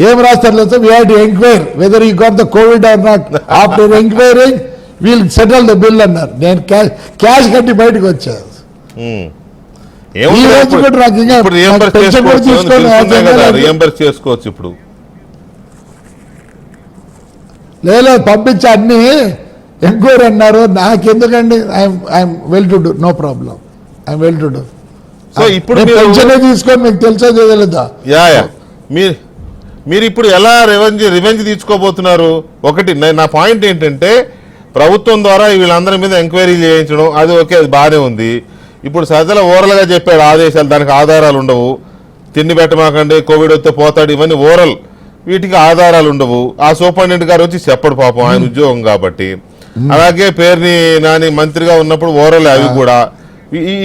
ఏం రాస్తారు లేదు, we have to enquire whether you got the covid or not. After enquiring we'll settle the bill అన్నారు. నేను క్యాష్ కట్టి బయటకు వచ్చాను. చేసుకోవచ్చు ఇప్పుడు లేదు, పంపించా అన్ని ఎంక్వైరీ అన్నారు. నాకెందుకండి, I'm well to do, no problem, I'm well to do. So ఇప్పుడు పెన్షన్ తీసుకొని మీకు తెలిసేది లేదా? మీరు ఇప్పుడు ఎలా రివెంజ్ తీసుకోబోతున్నారు? ఒకటి నా పాయింట్ ఏంటంటే, ప్రభుత్వం ద్వారా వీళ్ళందరి మీద ఎంక్వైరీ చేయించడం అది ఓకే, అది బాగానే ఉంది. ఇప్పుడు సజ్జల ఓరల్గా చెప్పాడు ఆదేశాలు, దానికి ఆధారాలు ఉండవు. తిండి పెట్టమాకండి, కోవిడ్ వస్తే పోతాడు, ఇవన్నీ ఓరల్, వీటికి ఆధారాలు ఉండవు. ఆ సూపరింటెండెంట్ గారు వచ్చి చెప్పడు పాపం, ఆయన ఉద్యోగం కాబట్టి. అలాగే పేరుని నాని మంత్రిగా ఉన్నప్పుడు ఓరల్ అవి కూడా.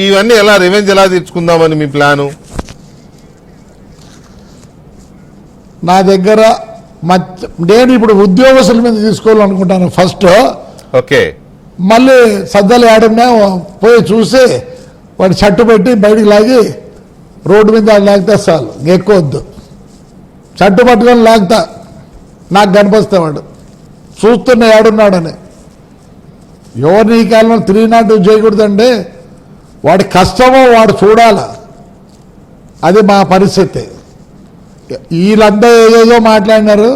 ఇవన్నీ ఎలా రివెంజ్ ఎలా తీర్చుకుందామని మీ ప్లాను? నా దగ్గర నేను ఇప్పుడు ఉద్యోగస్తుల మీద తీసుకోవాలనుకుంటాను ఫస్ట్. ఓకే, మళ్ళీ సద్దలు ఏడన్నా పోయి చూసి వాడు చట్టు పెట్టి బయటికి లాగి రోడ్డు మీద లాగితే చాలు, ఎక్కువ వద్దు. చట్టు పట్టుకొని లాగుతా, నాకు కనిపిస్తే వాడు చూస్తున్న ఏడున్నాడని. ఎవరిని ఈ కాలంలో 302 చేయకూడదండి, వాడి కష్టమో వాడు చూడాల. అది మా పరిస్థితి. వీళ్ళంతా ఏదేదో మాట్లాడినారు.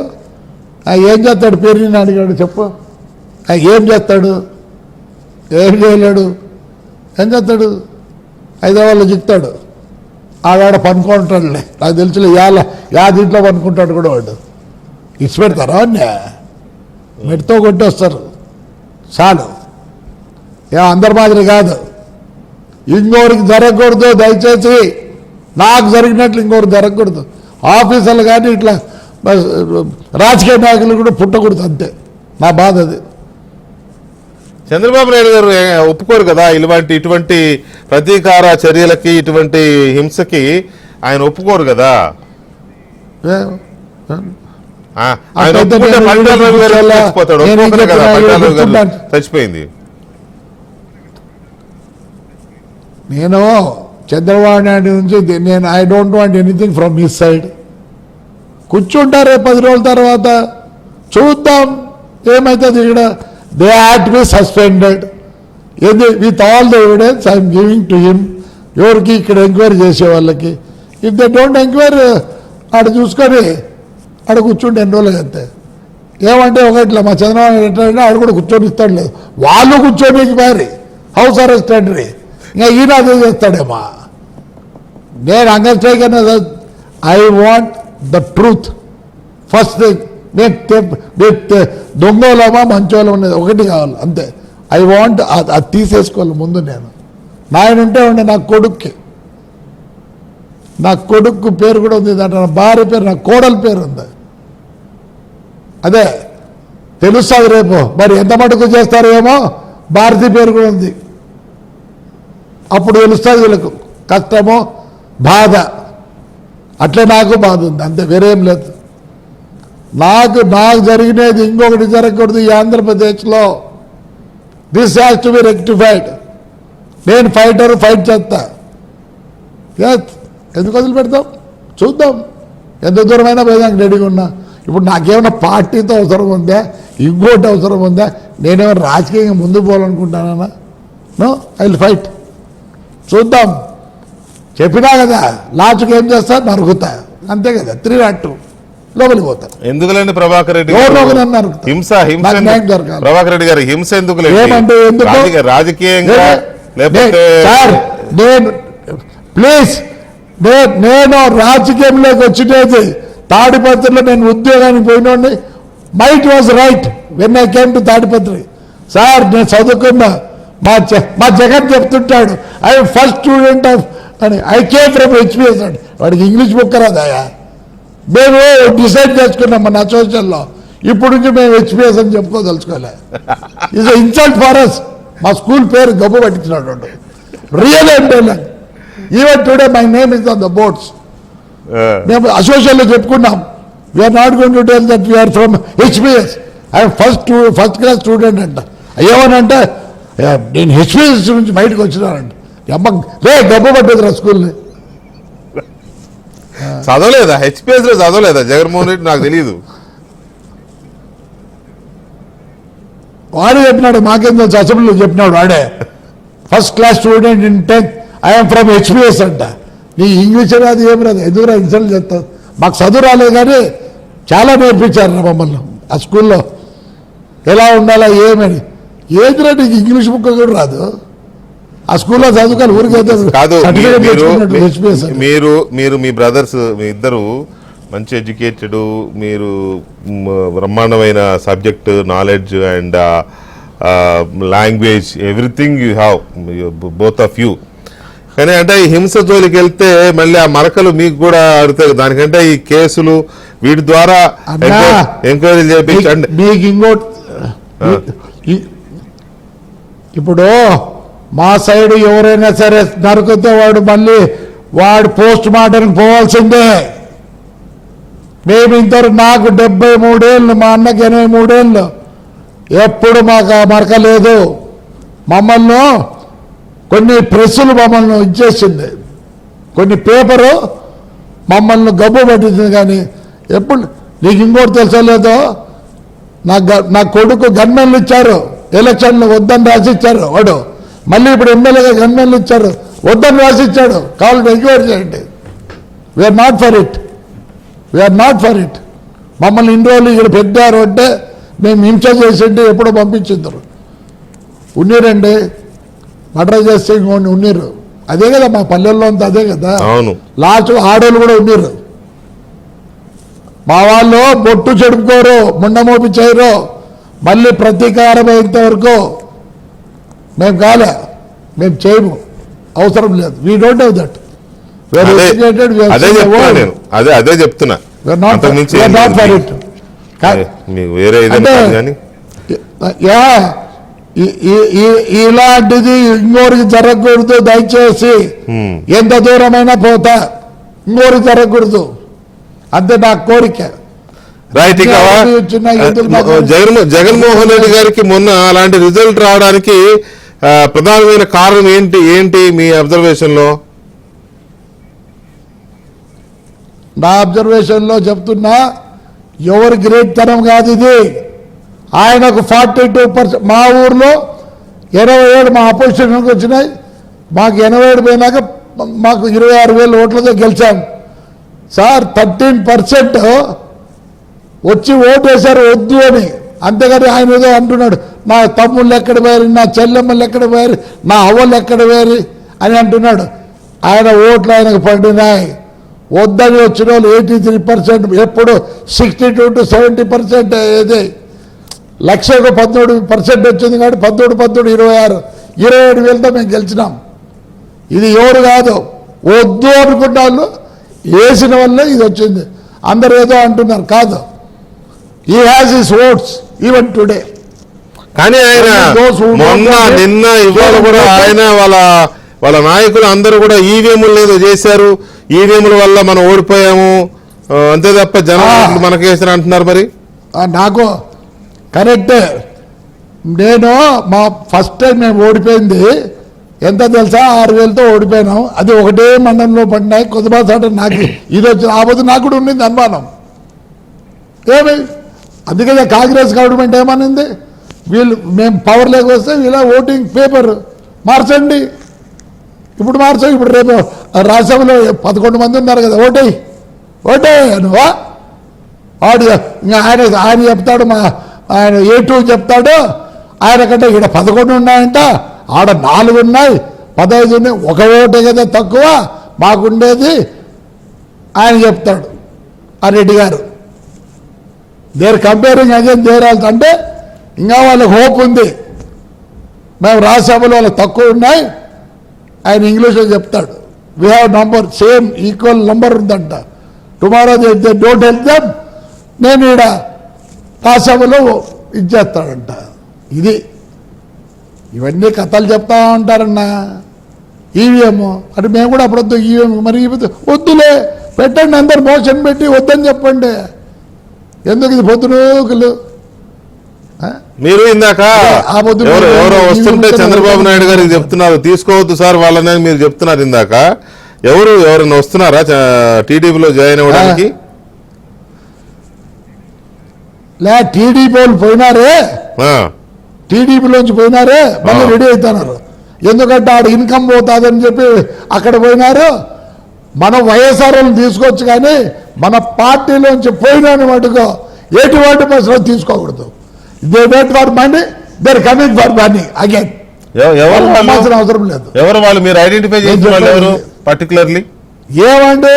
ఏం చేస్తాడు పేరుని అడిగాడు, చెప్పు. ఏం చేస్తాడు? ఏం చేయలేడు. ఏం చేస్తాడు? హైదరాబాద్లో చిక్తాడు, ఆడాడ పనుకుంటాడులే. నాకు తెలుసులే, దీంట్లో పనుకుంటాడు కూడా వాడు. ఇచ్చి పెడతారా అన్నీ, మెట్టుతో కొట్టేస్తారు చాలు. అందరి మాదిరి కాదు. ఇంకోరికి జరగకూడదు, దయచేసి నాకు జరిగినట్లు ఇంకోరికి జరగకూడదు. ఆఫీసర్లు కానీ ఇట్లా రాజకీయ నాయకులు కూడా పుట్టకూడదు, అంతే నా బాధ. అది చంద్రబాబు నాయుడు గారు ఒప్పుకోరు కదా ఇటువంటి ప్రతీకార చర్యలకి, ఇటువంటి హింసకి ఆయన ఒప్పుకోరు కదా. చచ్చిపోయింది. నేను చంద్రబాబు నాయుడు నుంచి I don't want anything from his side. కూర్చుంటారే 10 రోజుల తర్వాత చూద్దాం ఏమవుతుంది. ఇక్కడ they had to be suspended with all the evidence I'm giving to him. ఎవరికి ఇక్కడ ఎంక్వైరీ చేసే వాళ్ళకి. ఇఫ్ దే డోంట్ ఎంక్వైరీ ఆడ చూసుకొని ఆడ కూర్చుంటే ఎన్ని రోజులు అంతే. ఏమంటే ఒకట్లా మా చంద్రబాబు నాయుడు ఆడ కూడా కూర్చొని ఇస్తాడు, లేదు వాళ్ళు కూర్చొని మరి హౌస్ అరెస్ట్ అంటారు. ఇంకా ఈయన అదే చేస్తాడేమా. నేను అంగస్ట్రైక్ అనేది I want the truth first thing. దొంగలమా మంచోళం అనేది ఒకటి కావాలి అంతే. ఐ వాంట్ అది తీసేసుకోవాలి ముందు. నేను నాయన ఉంటే ఉండే నా కొడుకు పేరు కూడా ఉంది దాంట్లో, నా భార్య పేరు, నా కోడల పేరు ఉంది. అదే తెలుస్తుంది రేపు. మరి ఎంత మటుకు చేస్తారో ఏమో, భారతీ పేరు కూడా ఉంది. అప్పుడు తెలుస్తుంది వీళ్ళకు కష్టమో బాధ. అట్లే నాకు బాధ ఉంది, అంతే, వేరేం లేదు. నాకు జరిగినది ఇంకొకటి జరగకూడదు ఈ ఆంధ్రప్రదేశ్లో. This has to be rectified. నేను ఫైట్ చేస్తా. ఎందుకు వదిలిపెడతాం? చూద్దాం, ఎంత దూరమైనా పోయేదానికి రెడీగా ఉన్నా. ఇప్పుడు నాకేమైనా పార్టీతో అవసరం ఉందా, ఇంకోటి అవసరం ఉందా? నేనేమైనా రాజకీయంగా ముందుకు పోవాలనుకుంటానా? No, I will fight. చూద్దాం. చెప్పినా కదా, లాస్ట్కి ఏం చేస్తా, నరుకుతా, అంతే కదా. 302 లోపలికి పోతా. ఎందుకులేండి ప్రభాకర్ రెడ్డి హింస ప్రభాకర్ రెడ్డి గారు హింస ఏమంటే రాజకీయంగా లేకపోతే సార్, ప్లీజ్, నేను రాజకీయంలోకి వచ్చినది తాడిపత్రిలో నేను ఉద్యోగానికి పోయినోడిని. Might was right when I came to Tadipatri. Sir, నేను చదువుకున్నా. మా జగన్ చెప్తుంటాడు, ఐ ఫస్ట్ స్టూడెంట్ ఆఫ్ అని. ఐ కేమ్ ఫ్రమ్ హెచ్పిఎస్ అండి. వాడికి ఇంగ్లీష్ బుక్ రాదాయా? మేము డిసైడ్ చేసుకున్నాం మన అసోసియేషన్లో, ఇప్పుడు నుంచి మేము హెచ్పిఎస్ అని చెప్పుకోదలుచుకోలే. Is insult for us. మా స్కూల్ పేరు గబ్బు పట్టించినాడు. Real intolerant. Even today my name is on the boards. మేము అసోసియేషన్లో చెప్పుకున్నాం, we are not going to tell that we are from HPS. I'm first class student అంట. ఏమనంటే, నేను హెచ్పిఎస్ నుంచి బయటకు వచ్చినానంట. అమ్మ రే గబ్బు పట్టేది రా స్కూల్ని. చదవలేదా హెచ్పిఎస్ లో? చదవలేదా జగన్మోహన్ రెడ్డి? నాకు తెలియదు. వాడు చెప్పినాడు, మాకేం తెలుసు, అసెంబ్లీలో చెప్పినాడు వాడే. First class student in 10th, I'm from HPS అంట. నీ ఇంగ్లీష్ రాదు, ఏం రాదు, ఎందుకురా ఇన్సల్ట్ చేస్తావు? మాకు చదువు రాలేదు కానీ చాలా నేర్పించారు మమ్మల్ని ఆ స్కూల్లో, ఎలా ఉండాలా ఏమని. ఏదిరా నీకు ఇంగ్లీష్ బుక్ కూడా రాదు? ఆ స్కూల్లో చదువుకోవాలి ఊరికైతే కాదు. మీరు మీ బ్రదర్స్ మీ ఇద్దరు మంచి ఎడ్యుకేటెడ్, మీరు బ్రహ్మాండమైన subject knowledge and language, everything you have, both of you. కానీ అంటే ఈ హింస జోలికి వెళ్తే మళ్ళీ ఆ మరకలు మీకు కూడా అడుగుతాయి. దానికంటే ఈ కేసులు వీటి ద్వారా ఎంక్వైరీ చేయించండి. మీకు ఇంకోటి, ఇప్పుడు మా సైడ్ ఎవరైనా సరే నరికితే వాడు పోస్ట్ మార్టంకి పోవాల్సిందే. మేము ఇంతవరకు, నాకు 73 ఏళ్ళు, మా అన్నకి 83 ఏళ్ళు, ఎప్పుడు మాకు మరక లేదు. మమ్మల్ని కొన్ని ప్రెస్సులు మమ్మల్ని ఇచ్చేసింది, కొన్ని పేపరు మమ్మల్ని గబ్బు పట్టించింది. కానీ ఎప్పుడు నీకు ఇంకోటి తెలుసో లేదో, నా కొడుకు గన్మెన్లు ఇచ్చారు, ఎలక్షన్లు వద్దని రాసిచ్చారు వాడు. మళ్ళీ ఇప్పుడు ఎమ్మెల్యేగా గన్మెన్లు ఇచ్చారు, వద్దని రాసిచ్చాడు. కావాలంటే ఎంక్వైరీ చేయండి. We're not for it, we're not for it. మమ్మల్ని ఇన్ని రోజులు ఇక్కడ పెట్టారు అంటే మేము హింస చేసింటే ఎప్పుడో పంపించిందరు. ఉన్నీరండి, మర్డర్ చేస్తే ఇంకోండి ఉన్నీరు. అదే కదా మా పల్లెల్లో అంతా, అదే కదా. లాస్ట్ ఆడోళ్ళు కూడా ఉన్నీరు. మా వాళ్ళు బొట్టు చెడుపుకోరు, ముండమోపి చేయరు. మళ్ళీ ప్రతీకారం అయ్యేంత వరకు మేము కాలే, మేము చేయము, అవసరం లేదు. We don't have that. అదే చెప్తున్నా. ఇలాంటిది ఇంకోరికి జరగకూడదు. దయచేసి ఎంత దూరమైనా పోతా, ఇంకోరికి జరగకూడదు, అంతే నా కోరిక. రైట్. ఇక జగన్మోహన్ రెడ్డి గారికి మొన్న అలాంటి రిజల్ట్ రావడానికి ప్రధానమైన కారణం ఏంటి మీ అబ్జర్వేషన్ లో? నా అబ్జర్వేషన్ లో చెప్తున్నా, ఎవరి గ్రేట్ తనం కాదు ఇది. ఆయనకు 42%, మా ఊర్లో 87 మా అపోజిషన్కి వచ్చినాయి. మాకు 87 పోయినాక మాకు 26,000 ఓట్లతో గెలిచాం సార్. 13% వచ్చి ఓటు వేశారు వద్దు అని. అంతేగాని ఆయన ఏదో అంటున్నాడు, నా తమ్ముళ్ళు ఎక్కడ పోయారు, నా చెల్లెమ్మలు ఎక్కడ పోయారు, నా అవ్వలు ఎక్కడ పోయారు అని అంటున్నాడు. ఆయన ఓట్లు ఆయనకు పడినాయి. వద్దని వచ్చిన వాళ్ళు 83%, ఎప్పుడు 62 to 70% ఏది 1,13% వచ్చింది. కాబట్టి 13 26 27,000తో మేము గెలిచినాం. ఇది ఎవరు కాదు, వద్దు అనుకున్న వాళ్ళు వేసిన వల్లే ఇది వచ్చింది. అందరూ ఏదో అంటున్నారు, కాదు. He has his votes, even today. కానీ ఆయన మొన్న నిన్న ఇవాళ కూడా ఆయన వాళ్ళ నాయకులు అందరూ కూడా ఈవీఎంలు ఏదో చేశారు, ఈవీఎంల వల్ల మనం ఓడిపోయాము అంతే తప్ప జనం మనకేసారు అంటున్నారు. మరి నాకు కరెక్ట్. నేను మా ఫస్ట్ టైం మేము ఓడిపోయింది ఎంత తెలుసా, 6,000తో ఓడిపోయినాం. అది ఒకటే మండలంలో పడినాయి. కొద్దిపాటు నాకు ఇది వచ్చి ఆపోతే నాకు కూడా ఉండింది అనుమానం. ఏమి అందుకే కాంగ్రెస్ గవర్నమెంట్ ఏమనింది, వీళ్ళు మేము పవర్ లేకొస్తే వీళ్ళ ఓటింగ్ పేపర్ మార్చండి. ఇప్పుడు మార్చాం. ఇప్పుడు రేపు రాజ్యసభలో 11 మంది ఉన్నారు కదా, ఓటే నువ్వా వాడు ఇంకా ఆయన చెప్తాడు, ఆయన A2 చెప్తాడు. ఆయన కంటే ఇక్కడ 11 ఉన్నాయంట, ఆడ 4 ఉన్నాయి, 15 ఉన్నాయి. ఒక ఓటే కదా తక్కువ మాకుండేది ఆయన చెప్తాడు ఆ రెడ్డి గారు. They're comparing again there also. అంటే ఇంకా వాళ్ళకి హోప్ ఉంది, మేము రాజ్యసభలో వాళ్ళకి తక్కువ ఉన్నాయి. ఆయన ఇంగ్లీష్లో చెప్తాడు, we have number same equal number ఉందంట. Tomorrow they don't help them, నేను ఈడ రాజ్యసభలో ఇచ్చేస్తాడంట. ఇది ఇవన్నీ కథలు చెప్తా ఉంటారన్నా. ఈవీఎం అంటే మేము కూడా అప్పుడొద్దు ఈవీఎం, మరి వద్దులే పెట్టండి, అందరు మోషన్ పెట్టి వద్దని చెప్పండి. ఎందుకు ఇది పొద్దునూకులు. మీరు ఇందాక ఎవరో వస్తుంటే చంద్రబాబు నాయుడు గారికి చెప్తున్నారు తీసుకోవద్దు సార్ వాళ్ళని మీరు చెప్తున్నారు ఇందాక. ఎవరైనా వస్తున్నారా టీడీపీలో జాయిన్ అవ్వడానికి? లే, టీడీపీ వాళ్ళు పోయినారే, టీడీపీలోంచి పోయినారే, మళ్ళీ రెడీ అవుతున్నారు. ఎందుకంటే ఆడ ఇన్కమ్ పోతుందని చెప్పి అక్కడ పోయినారు. మనం వైఎస్ఆర్ వాళ్ళని తీసుకోవచ్చు, కానీ మన పార్టీలోంచి పోయినాని మటుకు ఎటువంటి బస్సులో తీసుకోకూడదు. They wait for money, they're coming for money again. అవసరం లేదు. ఎవరు వాళ్ళు మీరు ఐడెంటిఫై చేసిన పర్టికులర్లీ ఏమంటే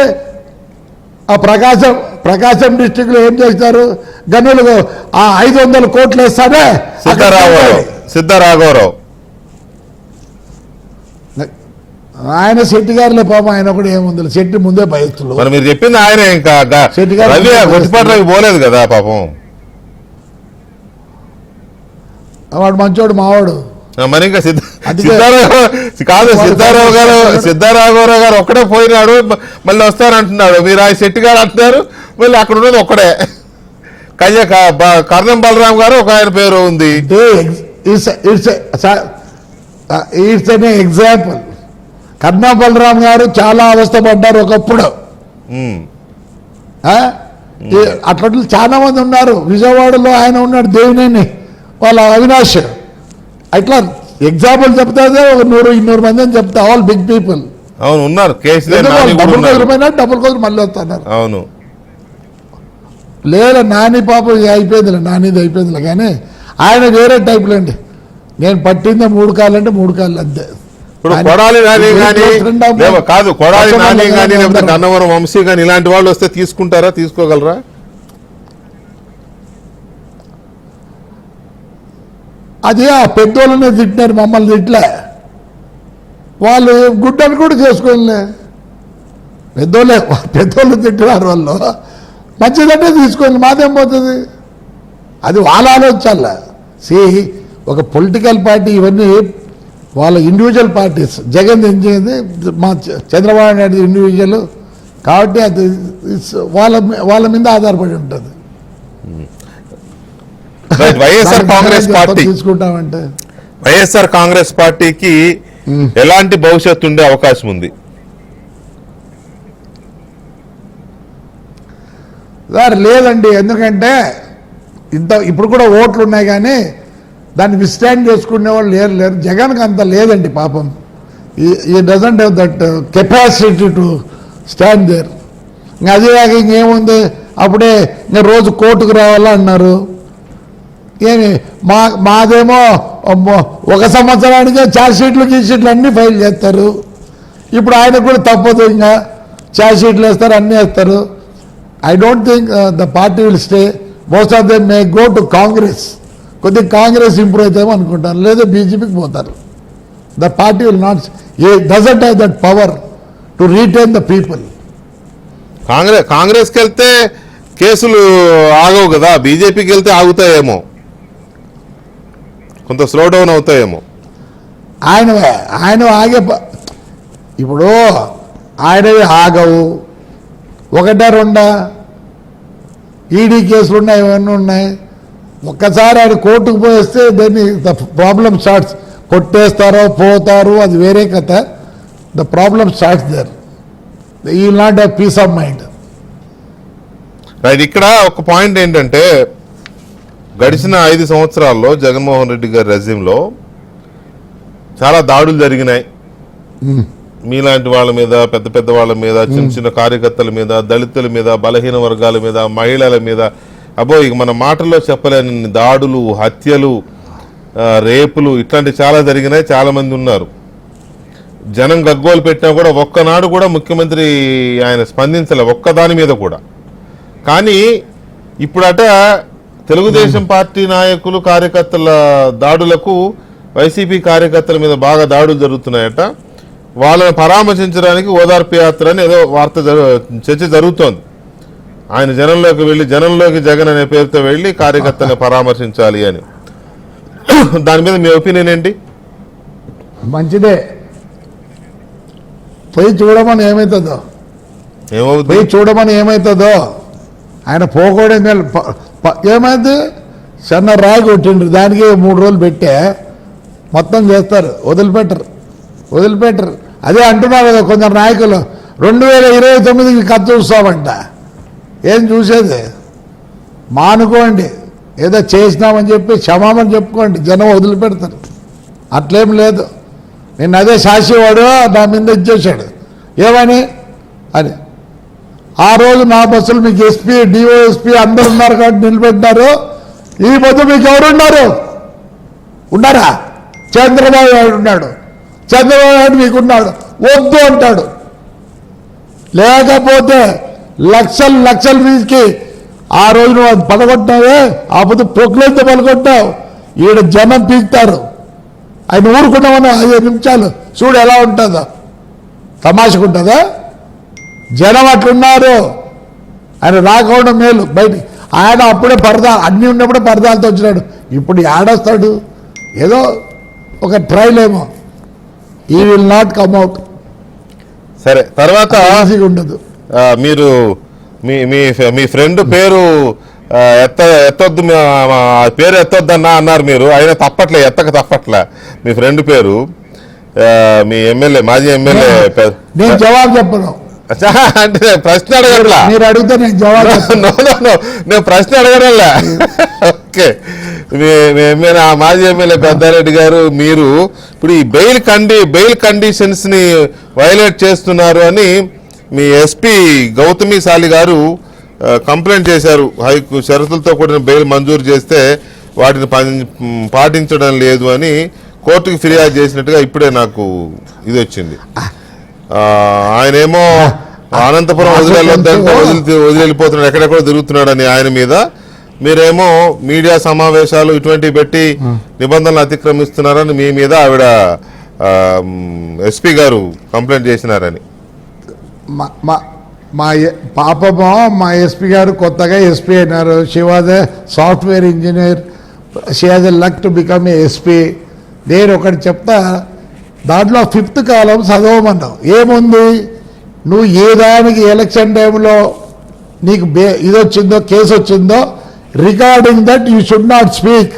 ఆ ప్రకాశం డిస్టిక్ లో ఏం చేస్తారు, గనులు ఆ 500 కోట్లు వేస్తాడే సిద్ధరాఘవరావు. ఆయన శెట్టి గారిలో పాపం, ఆయన కూడా ఏముంది శెట్టి ముందే భయస్తులు. మరి మీరు చెప్పింది ఆయన ఇంకా శెట్టి గారు గొట్టిపాటి రవి పోలేదు కదా పాపం. వాడు మంచోడు మావాడు. మరి ఇంకా సిద్ధారాఘవరావు గారు ఒక్కడే పోయినాడు, మళ్ళీ వస్తారంటున్నాడు. మీరు ఆ శెట్టి గారు అంటున్నారు, మళ్ళీ అక్కడ ఉన్నది ఒక్కడే. కర్ణం బలరాం గారు ఒక ఆయన పేరు ఉంది. It's an example. Karanam Balaram garu చాలా అవస్థపడ్డారు ఒకప్పుడు. అట్లా చాలా మంది ఉన్నారు. విజయవాడలో ఆయన ఉన్నాడు, దేవినేని వాళ్ళ అవినాష్. అట్లా ఎగ్జాంపుల్ చెప్తాదే ఒక 100-200 మంది అని చెప్తా. All big people. అవును ఉన్నారు. డబ్బుల కోసం మళ్ళీ వస్తున్నారు. అవును లేదా నాని పాప అయిపోయిందిలే, నానిది అయిపోయిందిలే. కానీ ఆయన వేరే టైప్లో అండి. నేను పట్టిందే 3 కాళ్ళు అంటే 3 కాళ్ళు అంతే. ఇప్పుడు కొడాలి నాని కానీ కాదు, కొడాలి నాని కానీ లేకపోతే గన్నవరం వంశీ కానీ ఇలాంటి వాళ్ళు వస్తే తీసుకుంటారా, తీసుకోగలరా? అది ఆ పెద్దోళ్ళనే తిట్టినారు, మమ్మల్ని తిట్లే. వాళ్ళు గుడ్డలు కూడా చేసుకోలే. పెద్దోళ్ళు తిట్టినారు వాళ్ళు. మంచిదంటే తీసుకోండి, మాదేం పోతుంది. అది వాళ్ళ ఆలోచించాల. ఒక పొలిటికల్ పార్టీ ఇవన్నీ వాళ్ళ ఇండివిజువల్ పార్టీస్. జగన్ ఏం చేయండి, మా చంద్రబాబు నాయుడు ఇండివిజువల్ కాబట్టి అది వాళ్ళ మీద ఆధారపడి ఉంటుంది. వైఎస్ఆర్ కాంగ్రెస్ పార్టీకి ఎలాంటి భవిష్యత్తు ఉండే అవకాశం ఉంది? సార్ లేదండి, ఎందుకంటే ఇప్పుడు కూడా ఓట్లు ఉన్నాయి, కానీ దాన్ని విస్టాండ్ చేసుకునే వాళ్ళు లేరు. జగన్కి అంత లేదండి పాపం. He doesn't have that capacity to stand there. ఇంకా అదే కాక ఇంకేముంది, అప్పుడే ఇంకా రోజు కోర్టుకు రావాలా అన్నారు. ఏమి మాదేమో 1 సంవత్సరానికే ఛార్జ్షీట్లు అన్నీ ఫైల్ చేస్తారు. ఇప్పుడు ఆయనకు కూడా తప్పదు, ఇంకా ఛార్జ్షీట్లు వేస్తారు, అన్నీ వేస్తారు. I don't think the party will stay. Most of them may go to Congress. కొద్దిగా కాంగ్రెస్ ఇంప్రూవ్ అవుతామో అనుకుంటారు, లేదా బీజేపీకి పోతారు. The party will not doesn't have that power to retain the people. కాంగ్రెస్కి వెళ్తే కేసులు ఆగవు కదా, బీజేపీకి వెళ్తే ఆగుతాయేమో. కొంత స్లో డౌన్ అవుతాయేమో. ఆయన ఆగే ఇప్పుడు ఆయనవి ఆగవు. ఒకటా రెండా ఈడీ కేసులు ఉన్నాయి, ఇవన్నీ ఉన్నాయి. ఒక్కసారి ఆయన కోర్టుకు పోయేస్తే దాన్ని ద ప్రాబ్లమ్ స్టార్ట్స్. కొట్టేస్తారో పోతారు, అది వేరే కథ. The problem starts there. You will not have peace of mind. Right. ఇక్కడ ఒక పాయింట్ ఏంటంటే గడిచిన 5 సంవత్సరాల్లో జగన్మోహన్ రెడ్డి గారి రెజ్యూమ్లో చాలా దాడులు జరిగినాయి. మీలాంటి వాళ్ళ మీద, పెద్ద పెద్ద వాళ్ళ మీద, చిన్న చిన్న కార్యకర్తల మీద, దళితుల మీద, బలహీన వర్గాల మీద, మహిళల మీద, అబ్బో ఇక మన మాటల్లో చెప్పలేని దాడులు, హత్యలు, రేపులు ఇట్లాంటి చాలా జరిగినాయి. చాలా మంది ఉన్నారు. జనం గగ్గోలు పెట్టినా కూడా ఒక్కనాడు కూడా ముఖ్యమంత్రి ఆయన స్పందించలే ఒక్కదాని మీద కూడా. కానీ ఇప్పుడట తెలుగుదేశం పార్టీ నాయకులు, కార్యకర్తల దాడులకు వైసీపీ కార్యకర్తల మీద బాగా దాడులు జరుగుతున్నాయట. వాళ్ళని పరామర్శించడానికి ఓదార్పు యాత్ర అని ఏదో చర్చ జరుగుతోంది. ఆయన జనంలోకి వెళ్ళి, జనంలోకి జగన్ అనే పేరుతో వెళ్ళి కార్యకర్తలను పరామర్శించాలి అని. దాని మీద మీ ఒపీనియన్ ఏంటి? మంచిదే, పోయి చూడమని ఏమవుతుందో, ఏమవుతుంది పోయి చూడమని ఏమవుతుందో. ఆయన పోకూడదు. ఏమైంది, చిన్న రాయి కొట్టిండ్రు, దానికి 3 రోజులు పెట్టే మొత్తం చేస్తారు. వదిలిపెట్టరు. అదే అంటున్నారు కదా కొందరు నాయకులు, 2029కి కథ చూస్తామంట. ఏం చూసేది, మానుకోండి. ఏదో చేసినామని చెప్పి క్షమామని చెప్పుకోండి, జనం వదిలిపెడతారు. అట్లేం లేదు. నేను అదే శాసివాడు నా మీద ఇచ్చేసాడు ఏమని అని. ఆ రోజు నా బస్సులు మీకు ఎస్పీ, డిఓఎస్పీ అందరు ఉన్నారు కాబట్టి నిలబెట్టినారు. ఈ పొద్దు మీకు ఎవరున్నారు? ఉన్నారా? చంద్రబాబు నాయుడు ఉన్నాడు. చంద్రబాబు నాయుడు మీకున్నాడు, వద్దు అంటాడు. లేకపోతే లక్షలు వీధికి ఆ రోజు నువ్వు అది పడగొట్టావే, ఆ పొద్దు పొక్కులెంత పడగొట్టావు. ఈడ జనం పీకుతారు. ఆయన ఊరుకున్నామని 5 నిమిషాలు చూడు ఎలా ఉంటుందో, తమాషకుంటుందా? జనం అట్లున్నారు. ఆయన రాకుండా మేలు బయటికి. ఆయన అప్పుడే అన్నీ ఉన్నప్పుడే పరదాలతో వచ్చినాడు. ఇప్పుడు ఆడొస్తాడు, ఏదో ఒక ట్రైల్ ఏమో. ఈ విల్ నాట్ కమ్ అవుట్. సరే, తర్వాత ఉండదు. మీరు మీ ఫ్రెండ్ పేరు ఎత్తొద్దు, పేరు ఎత్తొద్దన్నా అన్నారు మీరు. అయినా తప్పట్లే, తప్పట్లే. మీ ఫ్రెండ్ పేరు మీ ఎమ్మెల్యే, మాజీ ఎమ్మెల్యే. నేను జవాబు చెప్పను అంటే ప్రశ్న అడగట్లా, మీరు అడిగితే నేను జవాబు. నేను ప్రశ్న అడగడంలే. ఓకే, మీ మాజీ ఎమ్మెల్యే పెద్దారెడ్డి గారు, మీరు ఇప్పుడు ఈ బెయిల్ కండిషన్స్ ని వైలేట్ చేస్తున్నారు అని మీ ఎస్పీ గౌతమి సాలి గారు కంప్లైంట్ చేశారు. హైకోర్టు షరతులతో కూడిన బెయిల్ మంజూరు చేస్తే వాటిని పాటించడం లేదు అని కోర్టుకు ఫిర్యాదు చేసినట్టుగా ఇప్పుడే నాకు ఇది వచ్చింది. ఆయనేమో అనంతపురం వదిలిపోతున్నాడు, ఎక్కడెక్కడ తిరుగుతున్నాడని ఆయన మీద. మీరేమో మీడియా సమావేశాలు ఇటువంటివి పెట్టి నిబంధనలు అతిక్రమిస్తున్నారని మీ మీద ఆవిడ ఎస్పీ గారు కంప్లైంట్ చేసినారని. మా పాపమో మా ఎస్పీ గారు కొత్తగా ఎస్పీ అయినారు. She was a software engineer. She has a luck to become A SP. నేను ఒకటి చెప్తా, దాంట్లో 5th కాలం చదవమన్నావు. ఏముంది, నువ్వు ఏ దానికి ఎలక్షన్ టైంలో నీకు ఇది వచ్చిందో, కేసు వచ్చిందో, regarding that you should not speak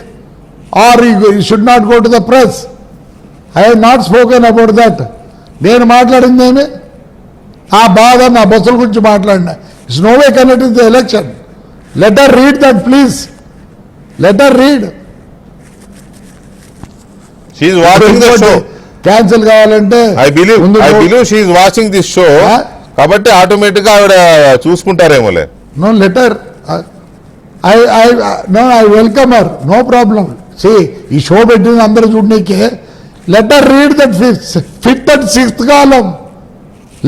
or you should not go to the press. I have not spoken about that. నేను మాట్లాడిందేమి, ఆ బాధ నా బస్సుల గురించి మాట్లాడినా. It's no way connect with the election. Let her read that please. Let her read. Cancel కావాలంటే I believe she is watching this show, కాబట్టి ఆటోమేటిక్ గా ఆవిడ చూసుకుంటారేమోలే. No letter, I welcome her, no problem. See ఈ show పెట్టింది అందరూ చూడనీకే. Letter read that 5th and 6th కాలం.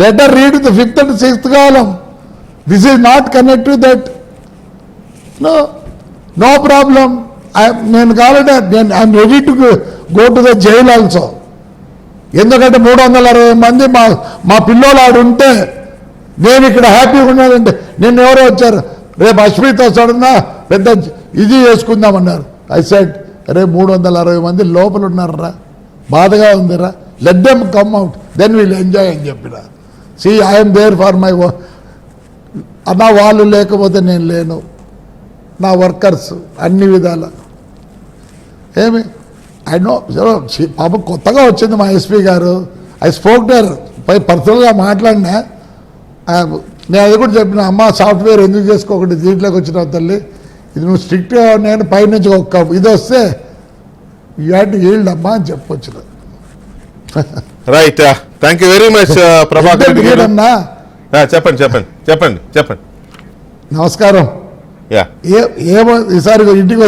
Letter read the 5th and 6th కాలం. This is not connect to that. No problem. నేను కావాలంటే I'm ready to go to the jail also. ఎందుకంటే 360 మంది మా పిల్లోలు ఆడు ఉంటే నేను ఇక్కడ హ్యాపీగా ఉన్నానంటే, నిన్న ఎవరో వచ్చారు, రేపు అశ్విత్ వస్తాడన్నా పెద్ద ఇది చేసుకుందామన్నారు. ఐ సెడ్ అరే 360 మంది లోపల ఉన్నారా, బాధగా ఉందిరా, let them come out, then will enjoy అని చెప్పిన. See I'm there for my అన్న, వాళ్ళు లేకపోతే నేను లేను, నా వర్కర్స్ అన్ని విధాల. ఏమి ఐ నో పాప కొత్తగా వచ్చింది మా ఎస్పీ గారు, ఐ స్పోక్ డర్ పై పర్సనల్గా మాట్లాడినా. నేను అది కూడా చెప్పిన, అమ్మ సాఫ్ట్వేర్ ఎందుకు చేసుకోకూడదు, దీంట్లోకి వచ్చినావు తల్లి, ఇది నువ్వు స్ట్రిక్ట్గా నేను పైనుంచి ఒక్క ఇది వస్తే ఇలాంటి ఈల్డ్ అమ్మా అని చెప్పొచ్చు. Right, thank you very much Prabhakar Reddy గారు. అన్నా చెప్పండి. నమస్కారం. యా ఏమో ఈసారి ఇంటికి